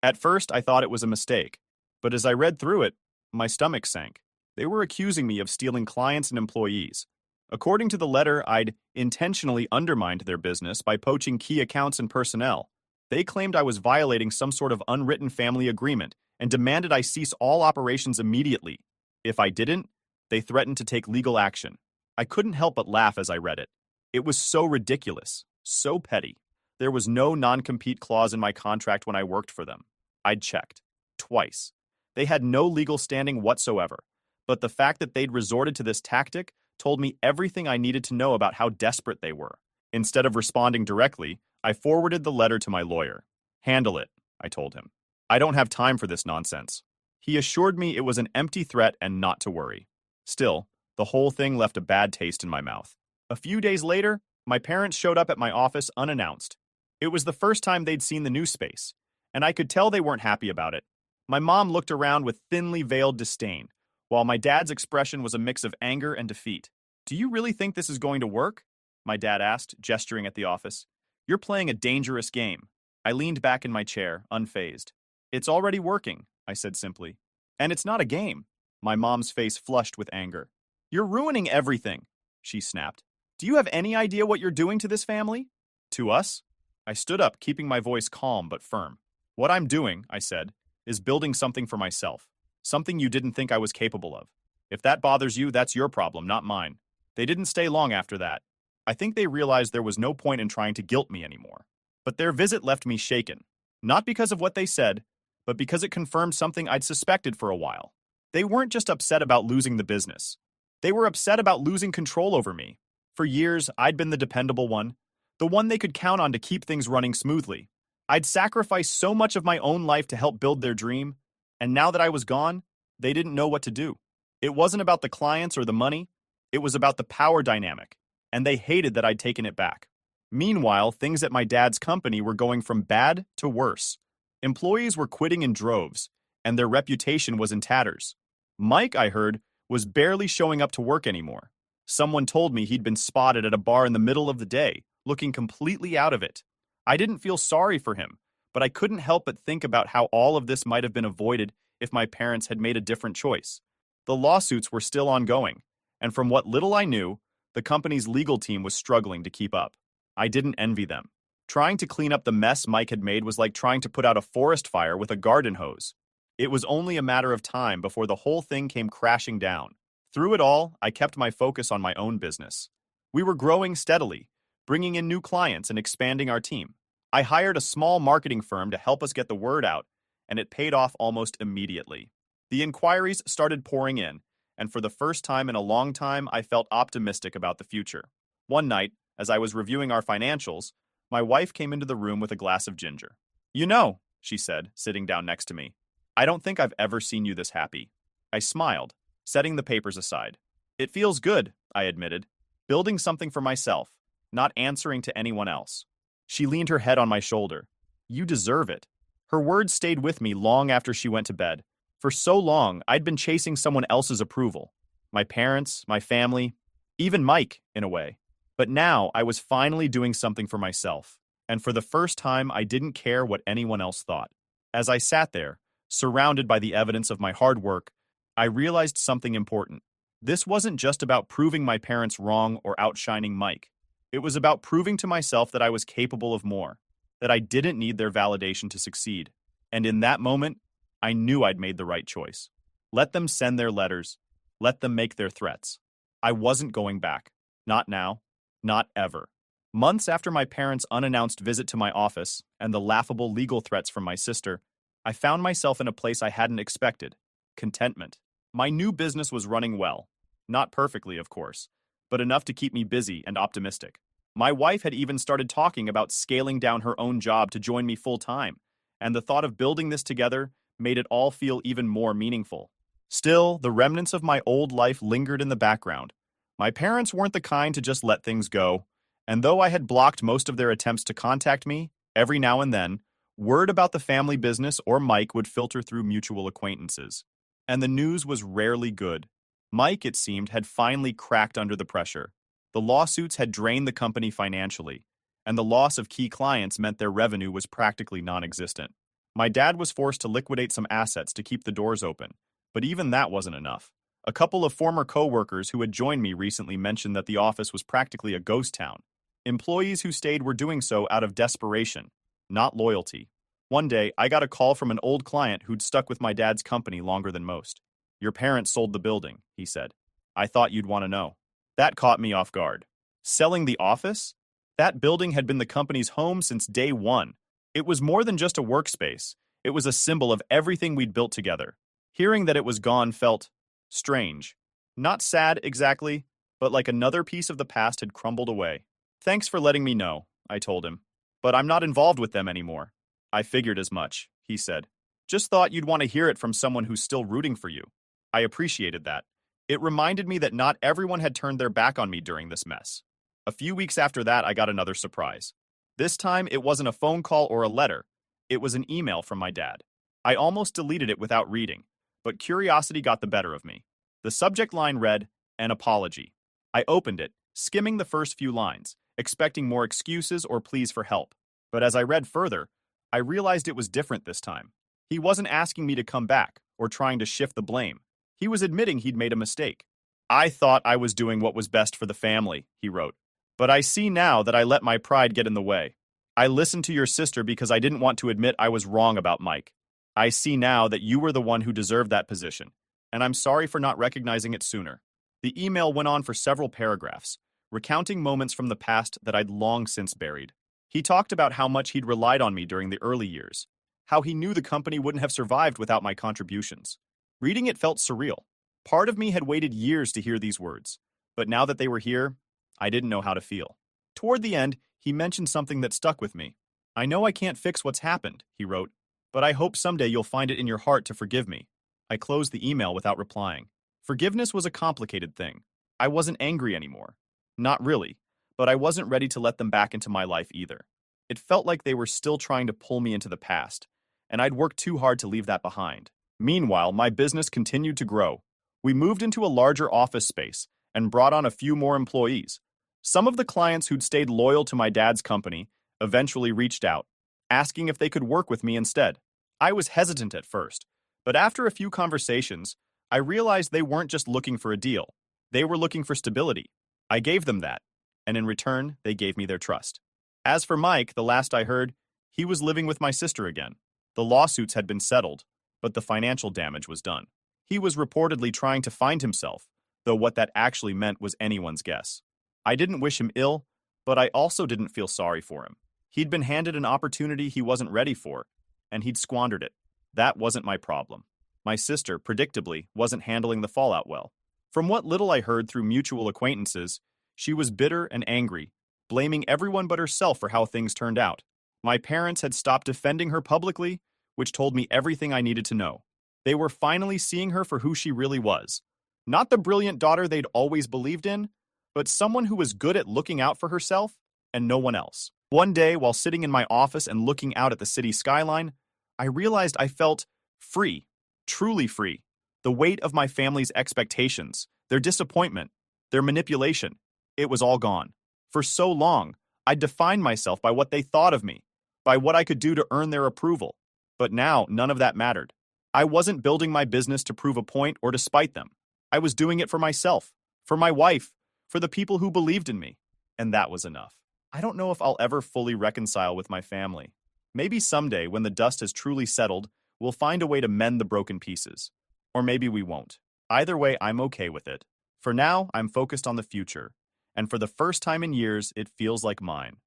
At first, I thought it was a mistake, but as I read through it, my stomach sank. They were accusing me of stealing clients and employees. According to the letter, I'd intentionally undermined their business by poaching key accounts and personnel. They claimed I was violating some sort of unwritten family agreement and demanded I cease all operations immediately. If I didn't, they threatened to take legal action. I couldn't help but laugh as I read it. It was so ridiculous, so petty. There was no non-compete clause in my contract when I worked for them. I'd checked. Twice. They had no legal standing whatsoever. But the fact that they'd resorted to this tactic told me everything I needed to know about how desperate they were. Instead of responding directly, I forwarded the letter to my lawyer. "Handle it," I told him. "I don't have time for this nonsense." He assured me it was an empty threat and not to worry. Still, the whole thing left a bad taste in my mouth. A few days later, my parents showed up at my office unannounced. It was the first time they'd seen the new space, and I could tell they weren't happy about it. My mom looked around with thinly veiled disdain, while my dad's expression was a mix of anger and defeat. "Do you really think this is going to work?" my dad asked, gesturing at the office. "You're playing a dangerous game." I leaned back in my chair, unfazed. "It's already working," I said simply. "And it's not a game." My mom's face flushed with anger. "You're ruining everything," she snapped. "Do you have any idea what you're doing to this family?" "To us?" I stood up, keeping my voice calm but firm. "What I'm doing," I said, "is building something for myself. Something you didn't think I was capable of. If that bothers you, that's your problem, not mine." They didn't stay long after that. I think they realized there was no point in trying to guilt me anymore. But their visit left me shaken. Not because of what they said, but because it confirmed something I'd suspected for a while. They weren't just upset about losing the business. They were upset about losing control over me. For years, I'd been the dependable one, the one they could count on to keep things running smoothly. I'd sacrificed so much of my own life to help build their dream, and now that I was gone, they didn't know what to do. It wasn't about the clients or the money, it was about the power dynamic, and they hated that I'd taken it back. Meanwhile, things at my dad's company were going from bad to worse. Employees were quitting in droves, and their reputation was in tatters. Mike, I heard, was barely showing up to work anymore. Someone told me he'd been spotted at a bar in the middle of the day, looking completely out of it. I didn't feel sorry for him, but I couldn't help but think about how all of this might have been avoided if my parents had made a different choice. The lawsuits were still ongoing, and from what little I knew, the company's legal team was struggling to keep up. I didn't envy them. Trying to clean up the mess Mike had made was like trying to put out a forest fire with a garden hose. It was only a matter of time before the whole thing came crashing down. Through it all, I kept my focus on my own business. We were growing steadily, bringing in new clients and expanding our team. I hired a small marketing firm to help us get the word out, and it paid off almost immediately. The inquiries started pouring in, and for the first time in a long time, I felt optimistic about the future. One night, as I was reviewing our financials, my wife came into the room with a glass of ginger. "You know," she said, sitting down next to me, "I don't think I've ever seen you this happy." I smiled, setting the papers aside. "It feels good," I admitted, "building something for myself, not answering to anyone else." She leaned her head on my shoulder. "You deserve it." Her words stayed with me long after she went to bed. For so long, I'd been chasing someone else's approval. My parents, my family, even Mike, in a way. But now I was finally doing something for myself. And for the first time, I didn't care what anyone else thought. As I sat there, surrounded by the evidence of my hard work, I realized something important. This wasn't just about proving my parents wrong or outshining Mike. It was about proving to myself that I was capable of more, that I didn't need their validation to succeed. And in that moment, I knew I'd made the right choice. Let them send their letters. Let them make their threats. I wasn't going back. Not now. Not ever. Months after my parents' unannounced visit to my office and the laughable legal threats from my sister, I found myself in a place I hadn't expected: contentment. My new business was running well. Not perfectly, of course, but enough to keep me busy and optimistic. My wife had even started talking about scaling down her own job to join me full time, and the thought of building this together made it all feel even more meaningful. Still, the remnants of my old life lingered in the background. My parents weren't the kind to just let things go, and though I had blocked most of their attempts to contact me, every now and then, word about the family business or Mike would filter through mutual acquaintances. And the news was rarely good. Mike, it seemed, had finally cracked under the pressure. The lawsuits had drained the company financially, and the loss of key clients meant their revenue was practically non-existent. My dad was forced to liquidate some assets to keep the doors open, but even that wasn't enough. A couple of former co-workers who had joined me recently mentioned that the office was practically a ghost town. Employees who stayed were doing so out of desperation, not loyalty. One day, I got a call from an old client who'd stuck with my dad's company longer than most. "Your parents sold the building," he said. "I thought you'd want to know." That caught me off guard. Selling the office? That building had been the company's home since day one. It was more than just a workspace. It was a symbol of everything we'd built together. Hearing that it was gone felt strange. Not sad exactly, but like another piece of the past had crumbled away. "Thanks for letting me know," I told him. "But I'm not involved with them anymore." "I figured as much," he said. "Just thought you'd want to hear it from someone who's still rooting for you." I appreciated that. It reminded me that not everyone had turned their back on me during this mess. A few weeks after that, I got another surprise. This time, it wasn't a phone call or a letter. It was an email from my dad. I almost deleted it without reading, but curiosity got the better of me. The subject line read, "An apology." I opened it, skimming the first few lines, expecting more excuses or pleas for help. But as I read further, I realized it was different this time. He wasn't asking me to come back or trying to shift the blame. He was admitting he'd made a mistake. "I thought I was doing what was best for the family," he wrote. "But I see now that I let my pride get in the way. I listened to your sister because I didn't want to admit I was wrong about Mike. I see now that you were the one who deserved that position, and I'm sorry for not recognizing it sooner." The email went on for several paragraphs, recounting moments from the past that I'd long since buried. He talked about how much he'd relied on me during the early years, how he knew the company wouldn't have survived without my contributions. Reading it felt surreal. Part of me had waited years to hear these words, but now that they were here, I didn't know how to feel. Toward the end, he mentioned something that stuck with me. "I know I can't fix what's happened," he wrote, "but I hope someday you'll find it in your heart to forgive me." I closed the email without replying. Forgiveness was a complicated thing. I wasn't angry anymore. Not really, but I wasn't ready to let them back into my life either. It felt like they were still trying to pull me into the past, and I'd worked too hard to leave that behind. Meanwhile, my business continued to grow. We moved into a larger office space and brought on a few more employees. Some of the clients who'd stayed loyal to my dad's company eventually reached out, asking if they could work with me instead. I was hesitant at first, but after a few conversations, I realized they weren't just looking for a deal. They were looking for stability. I gave them that, and in return, they gave me their trust. As for Mike, the last I heard, he was living with my sister again. The lawsuits had been settled, but the financial damage was done. He was reportedly trying to find himself, though what that actually meant was anyone's guess. I didn't wish him ill, but I also didn't feel sorry for him. He'd been handed an opportunity he wasn't ready for, and he'd squandered it. That wasn't my problem. My sister, predictably, wasn't handling the fallout well. From what little I heard through mutual acquaintances, she was bitter and angry, blaming everyone but herself for how things turned out. My parents had stopped defending her publicly, which told me everything I needed to know. They were finally seeing her for who she really was. Not the brilliant daughter they'd always believed in, but someone who was good at looking out for herself and no one else. One day, while sitting in my office and looking out at the city skyline, I realized I felt free, truly free. The weight of my family's expectations, their disappointment, their manipulation, it was all gone. For so long, I'd defined myself by what they thought of me, by what I could do to earn their approval. But now, none of that mattered. I wasn't building my business to prove a point or to spite them. I was doing it for myself, for my wife, for the people who believed in me. And that was enough. I don't know if I'll ever fully reconcile with my family. Maybe someday, when the dust has truly settled, we'll find a way to mend the broken pieces. Or maybe we won't. Either way, I'm okay with it. For now, I'm focused on the future. and for the first time in years, it feels like mine.